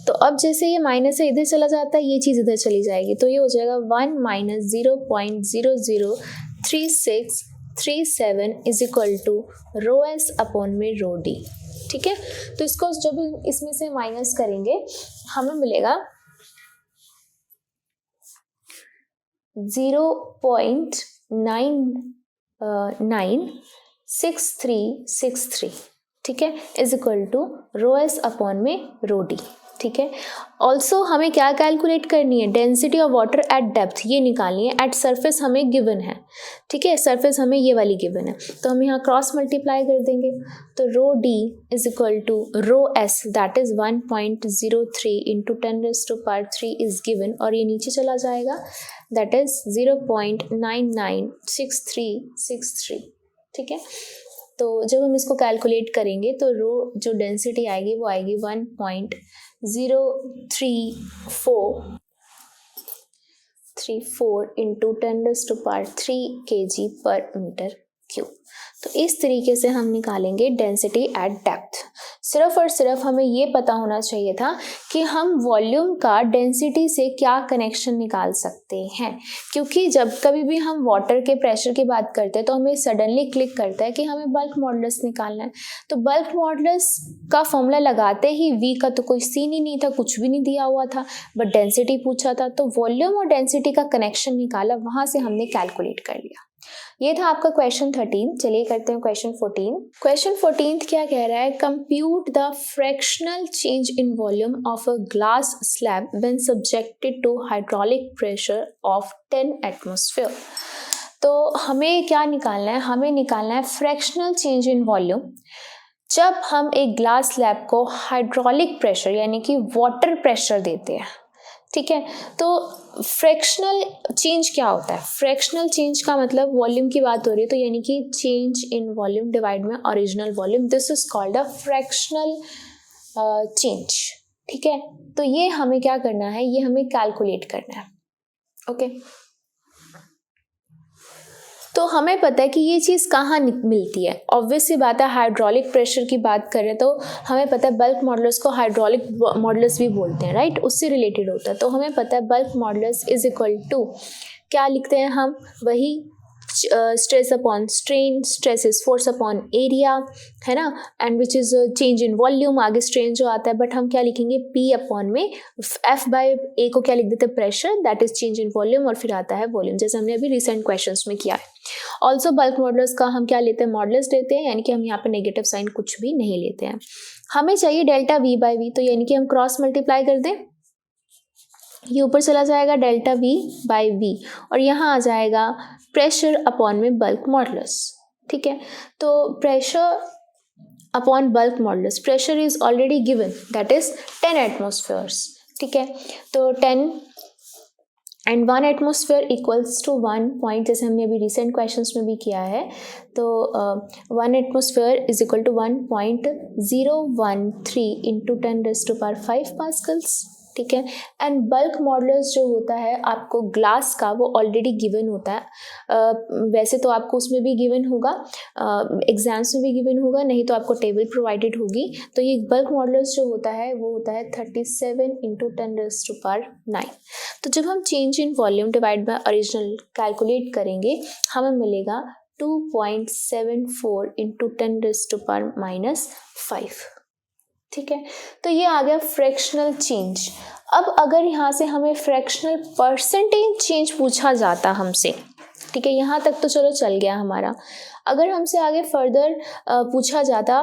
तो अब जैसे ये माइनस से इधर चला जाता है, ये चीज़ इधर चली जाएगी, तो ये हो जाएगा 1 minus 0.003637 is equal to rho S upon में रो D। ठीक है, तो इसको जब इसमें से माइनस करेंगे हमें मिलेगा 0.996363। ठीक है, is equal to rho S upon में रो D। ठीक है, ऑल्सो हमें क्या कैलकुलेट करनी है? Density of water at depth ये निकालनी है। एट सरफेस हमें गिवन है। ठीक है, सरफेस हमें ये वाली गिवन है, तो हम यहाँ क्रॉस मल्टीप्लाई कर देंगे। तो rho D is equal to rho S that is 1.03 into 10⁻³ is given, और ये नीचे चला जाएगा, दैट इज 0.996363। ठीक है, तो जब हम इसको कैलकुलेट करेंगे तो रो जो डेंसिटी आएगी वो आएगी 1.034 इंटू 10⁻³ kg पर मीटर क्यूब। तो इस तरीके से हम निकालेंगे डेंसिटी एट डेप्थ। सिर्फ और सिर्फ हमें ये पता होना चाहिए था कि हम वॉल्यूम का डेंसिटी से क्या कनेक्शन निकाल सकते हैं, क्योंकि जब कभी भी हम वाटर के प्रेशर की बात करते हैं तो हमें सडनली क्लिक करता है कि हमें बल्क मॉडुलस निकालना है। तो बल्क मॉडुलस का फॉर्मूला लगाते ही V का तो कोई सीन ही नहीं था, कुछ भी नहीं दिया हुआ था, बट डेंसिटी पूछा था, तो वॉल्यूम और डेंसिटी का कनेक्शन निकाला, वहां से हमने कैलकुलेट कर लिया। ये था आपका क्वेश्चन 13। चलिए करते हैं क्वेश्चन 14। क्वेश्चन 14 क्या कह रहा है, compute the fractional change in volume of a glass slab when subjected to hydraulic pressure of 10 atmosphere. तो हमें क्या निकालना है, हमें निकालना है फ्रैक्शनल चेंज इन वॉल्यूम जब हम एक ग्लास स्लैब को हाइड्रोलिक प्रेशर यानी कि वाटर प्रेशर देते हैं। ठीक है, तो फ्रैक्शनल चेंज क्या होता है, फ्रैक्शनल चेंज का मतलब वॉल्यूम की बात हो रही है तो यानी कि चेंज इन वॉल्यूम डिवाइड में original volume, this is called a fractional change. ठीक है, तो ये हमें क्या करना है, ये हमें कैलकुलेट करना है। ओके, तो हमें पता है कि ये चीज़ कहाँ मिलती है। ऑब्वियस सी बात है, हाइड्रोलिक प्रेशर की बात करें तो हमें पता है बल्क मॉडुलस को हाइड्रोलिक मॉडुलस भी बोलते हैं, राइट, उससे रिलेटेड होता है। तो हमें पता है bulk modulus is equal to क्या लिखते हैं हम, वही stress upon strain, stress is force upon area, है ना, and which is change in volume, आगे स्ट्रेन जो आता है, बट हम क्या लिखेंगे P अपॉन में F बाय A को क्या लिख देते हैं, pressure, that is change in volume, और फिर आता है वॉल्यूम, जैसे हमने अभी रिसेंट क्वेश्चंस में किया है। ऑल्सो बल्क मॉडुलस का हम क्या लेते हैं, मॉडुलस लेते हैं, यानी कि हम यहाँ पे नेगेटिव साइन कुछ भी नहीं लेते हैं। हमें चाहिए डेल्टा V बाय V, तो यानी कि हम क्रॉस मल्टीप्लाई कर दें, ये ऊपर चला जाएगा डेल्टा V बाय V, और यहाँ आ जाएगा प्रेशर अपॉन में बल्क मॉडुलस। ठीक है, तो pressure upon bulk modulus, pressure is already given, that is 10 atmospheres. ठीक है, तो 10 and 1 atmosphere equals to 1 point, जैसे हमने अभी रिसेंट क्वेश्चंस में भी किया है, तो 1 atmosphere is equal to 1.013 into 10⁵ pascals. ठीक है, एंड बल्क मॉडुलस जो होता है आपको ग्लास का, वो ऑलरेडी गिवन होता है। वैसे तो आपको उसमें भी गिवन होगा, एग्जाम्स में भी गिवन होगा, नहीं तो आपको टेबल प्रोवाइडेड होगी। तो ये बल्क मॉडुलस जो होता है वो होता है 37 इंटू 10⁹। तो जब हम change in volume divide by original calculate करेंगे, हमें मिलेगा 2.74 इंटू 10⁻⁵। ठीक है, तो ये आ गया फ्रैक्शनल चेंज। अब अगर यहाँ से हमें फ्रैक्शनल परसेंटेज चेंज पूछा जाता हमसे, ठीक है, यहाँ तक तो चलो चल गया हमारा, अगर हमसे आगे फर्दर पूछा जाता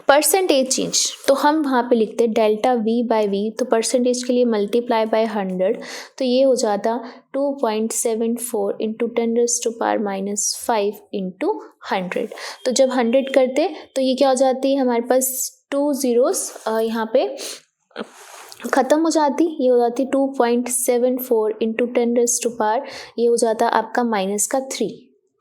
परसेंटेज चेंज, तो हम वहाँ पे लिखते डेल्टा V बाय V, तो परसेंटेज के लिए मल्टीप्लाई बाय 100, तो ये हो जाता 2.74 इंटू 10⁻⁵ इंटू 100। तो जब 100 करते तो ये क्या हो जाती है, हमारे पास 2 zeros यहाँ पे ख़त्म हो जाती, ये हो जाती 2.74 इंटू 10⁻, ये हो जाता आपका -3।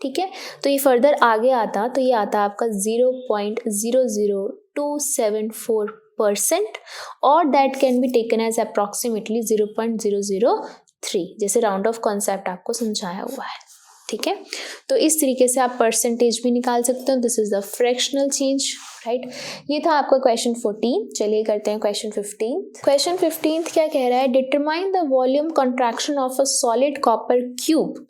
ठीक है, तो ये फर्दर आगे आता तो ये आता आपका 0.00274%, और that can be taken as approximately 0.003, जैसे राउंड ऑफ कॉन्सेप्ट आपको समझाया हुआ है। ठीक है, तो इस तरीके से आप परसेंटेज भी निकाल सकते हो, this is the fractional change, right. ये था आपका क्वेश्चन 14। चलिए करते हैं क्वेश्चन 15। क्वेश्चन 15 क्या कह रहा है, determine the volume contraction of a solid copper cube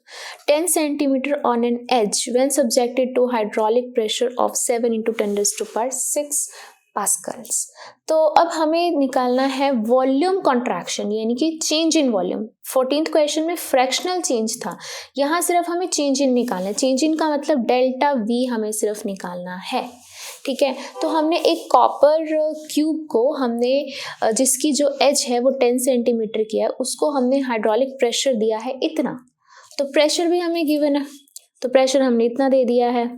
10 centimetre on an edge when subjected to hydraulic pressure of 7 into 10⁻⁶ pascals. तो अब हमें निकालना है वॉल्यूम कॉन्ट्रैक्शन, यानी कि change in volume. 14th question में फ्रैक्शनल चेंज था, यहाँ सिर्फ हमें चेंज इन निकालना है। चेंज इन का मतलब डेल्टा V हमें सिर्फ निकालना है। ठीक है, तो हमने एक कॉपर क्यूब को, हमने जिसकी जो एज है वो 10 सेंटीमीटर की है, उसको हमने हाइड्रोलिक प्रेशर दिया है इतना, तो प्रेशर भी हमें गिवन है, तो प्रेशर हमने इतना दे दिया है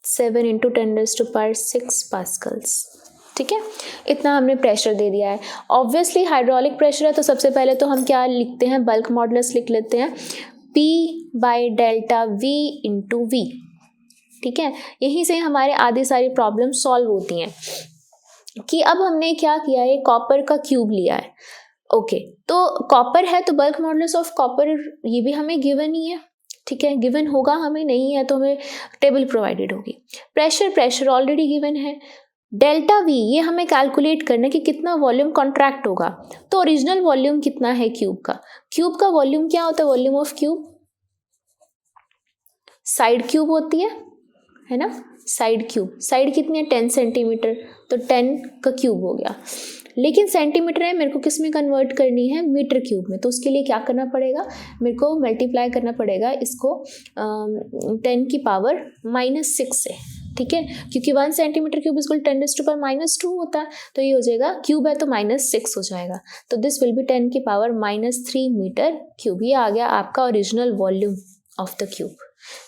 7 इंटू 10⁻⁶ पास्कल्स। ठीक है, इतना हमने प्रेशर दे दिया है। ऑब्वियसली हाइड्रोलिक प्रेशर है, तो सबसे पहले तो हम क्या लिखते हैं, बल्क मॉडुलस लिख लेते हैं, P by delta V into V। ठीक है, यहीं से हमारे आधी सारी प्रॉब्लम सॉल्व होती हैं कि अब हमने क्या किया है, कॉपर का क्यूब लिया है। ओके, तो कॉपर है तो बल्क मॉडुलस ऑफ कॉपर ये भी हमें गिवन ही है, ठीक है, गिवन होगा, हमें नहीं है तो हमें टेबल प्रोवाइडेड होगी। प्रेशर ऑलरेडी गिवन है। डेल्टा वी ये हमें कैलकुलेट करना है कि कितना वॉल्यूम कॉन्ट्रैक्ट होगा। तो ओरिजिनल वॉल्यूम कितना है क्यूब का वॉल्यूम क्या होता है, volume of cube side cube होती है ना, साइड कितनी है 10 सेंटीमीटर, तो 10 का क्यूब हो गया। लेकिन सेंटीमीटर है, मेरे को किस में कन्वर्ट करनी है, मीटर क्यूब में। तो उसके लिए क्या करना पड़ेगा, मेरे को मल्टीप्लाई करना पड़ेगा इसको 10 की पावर -6 से, ठीक है, क्योंकि 1 सेंटीमीटर क्यूब इक्वल 10⁻⁻2 होता है। तो ये हो जाएगा, क्यूब है तो -6 हो जाएगा, तो दिस विल बी 10 की पावर -3 मीटर क्यूब। ये आ गया आपका original volume of the cube,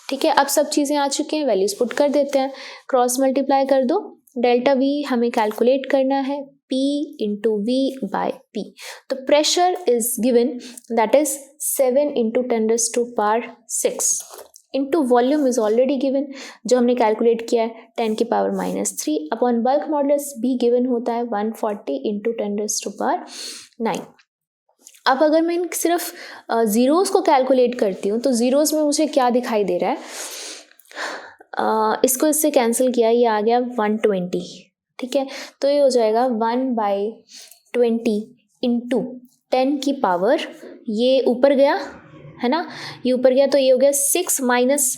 ठीक है। अब सब चीज़ें आ चुकी हैं, वैल्यूज पुट कर देते हैं, क्रॉस मल्टीप्लाई कर दो। डेल्टा वी हमें कैलकुलेट करना है, P into V by P। तो pressure is given, that is 7 into 10⁻6 into volume is already given, जो हमने कैलकुलेट किया है 10 की पावर -3 अपॉन बल्क मॉडुलस भी गिवन होता है 140 into 10�9। अब अगर मैं सिर्फ ज़ीरोज़ को कैलकुलेट करती हूँ तो ज़ीरोज़ में मुझे क्या दिखाई दे रहा है, इसको इससे कैंसिल किया, ये आ गया 120, ठीक है। तो ये हो जाएगा 1/20 इंटू 10 की पावर, ये ऊपर गया है ना, ये ऊपर गया तो ये हो गया 6 -9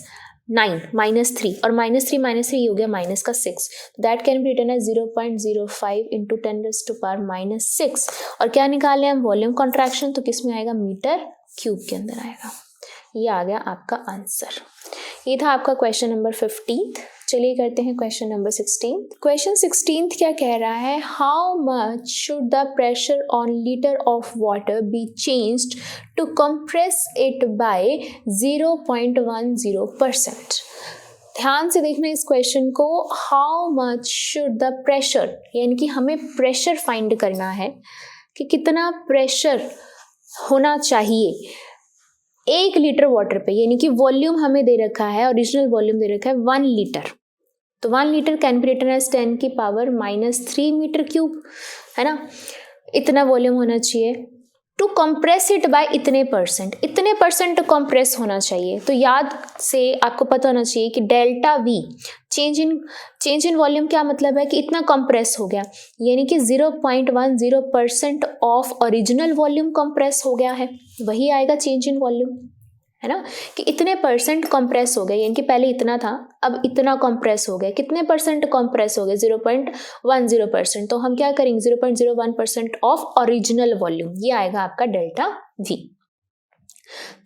-3 और -3 ये हो गया माइनस का 6। That can be written as 0.05 into 10⁻⁻6। और क्या निकाले हम, वॉल्यूम कॉन्ट्रैक्शन, तो किस में आएगा, मीटर क्यूब के अंदर आएगा। ये आ गया आपका आंसर। ये था आपका क्वेश्चन नंबर 15। चलिए करते हैं क्वेश्चन नंबर 16। क्वेश्चन 16 क्या कह रहा है, how much should the pressure on litre of water be changed to compress it by 0.10%। ध्यान से देखना इस क्वेश्चन को, how much should the pressure, यानी कि हमें प्रेशर फाइंड करना है कि कितना प्रेशर होना चाहिए 1 लीटर वाटर पे, यानी कि वॉल्यूम हमें दे रखा है, ओरिजिनल वॉल्यूम दे रखा है 1 लीटर। तो 1 litre can be written as 10 की पावर -3 मीटर क्यूब, है ना, इतना वॉल्यूम होना चाहिए। टू कंप्रेस इट बाय इतने परसेंट कंप्रेस होना चाहिए। तो याद से आपको पता होना चाहिए कि delta we change in volume क्या मतलब है कि इतना कंप्रेस हो गया, यानी कि 0.10% ऑफ ओरिजिनल वॉल्यूम कंप्रेस हो गया है, वही आएगा चेंज इन वॉल्यूम, है ना, कि इतने परसेंट कंप्रेस हो गए, यानी कि पहले इतना था अब इतना कंप्रेस हो गया। कितने परसेंट कंप्रेस हो गए, 0.10%। तो हम क्या करेंगे, 0.01% ऑफ ओरिजिनल वॉल्यूम, ये आएगा आपका डेल्टा वी।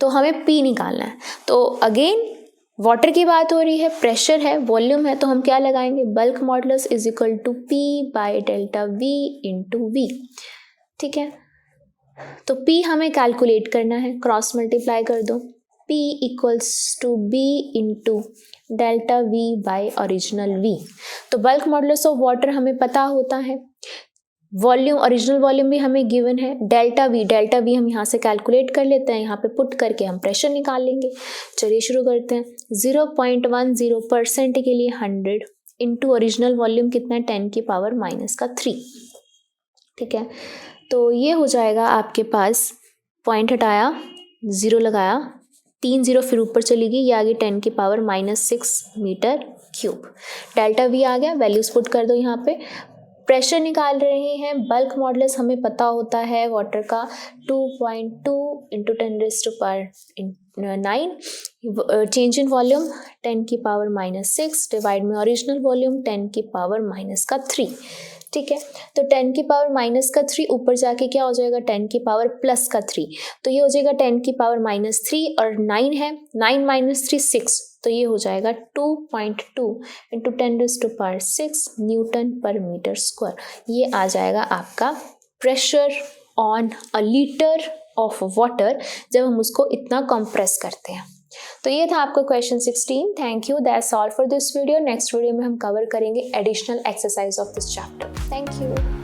तो हमें पी निकालना है। तो अगेन वाटर की बात हो रही है, प्रेशर है, वॉल्यूम है, तो हम क्या लगाएंगे, bulk modulus is equal to P by delta V into V, ठीक है। तो P हमें कैलकुलेट करना है, क्रॉस मल्टीप्लाई कर दो, P equals to B into delta V by original V। तो बल्क मॉडुलस ऑफ वाटर हमें पता होता है, वॉल्यूम ओरिजिनल वॉल्यूम भी हमें गिवन है, डेल्टा V हम यहाँ से कैलकुलेट कर लेते हैं, यहाँ पे पुट करके हम प्रेशर निकाल लेंगे। चलिए शुरू करते हैं। 0.10% के लिए 100 इंटू ओरिजिनल वॉल्यूम कितना है 10 की पावर -3, ठीक है। तो ये हो जाएगा आपके पास, पॉइंट हटाया, 0 लगाया, 3 0 फिर ऊपर चली गई, ये आ गई 10 की power -6 meter cube. Delta V आ गया, वैल्यूज पुट कर दो यहाँ पे। प्रेशर निकाल रहे हैं, बल्क मॉडुलस हमें पता होता है वाटर का 2.2 इंटू 10⁻⁹, चेंज इन वॉल्यूम 10 की पावर -6 डिवाइड में ओरिजिनल वॉल्यूम 10 की पावर -3, ठीक है। तो 10 की पावर -3 ऊपर जाके क्या हो जाएगा, 10 की पावर +3, तो ये हो जाएगा 10 की पावर -3 और 9 है, 9 - 3 6, तो ये हो जाएगा 2.2 इंटू 10⁻6 न्यूटन पर मीटर स्क्वायर। ये आ जाएगा आपका pressure on a litre of water जब हम उसको इतना कंप्रेस करते हैं। तो ये था आपका question 16। Thank you, that's all for this video. Next video में हम कवर करेंगे additional exercise of this chapter. Thank you.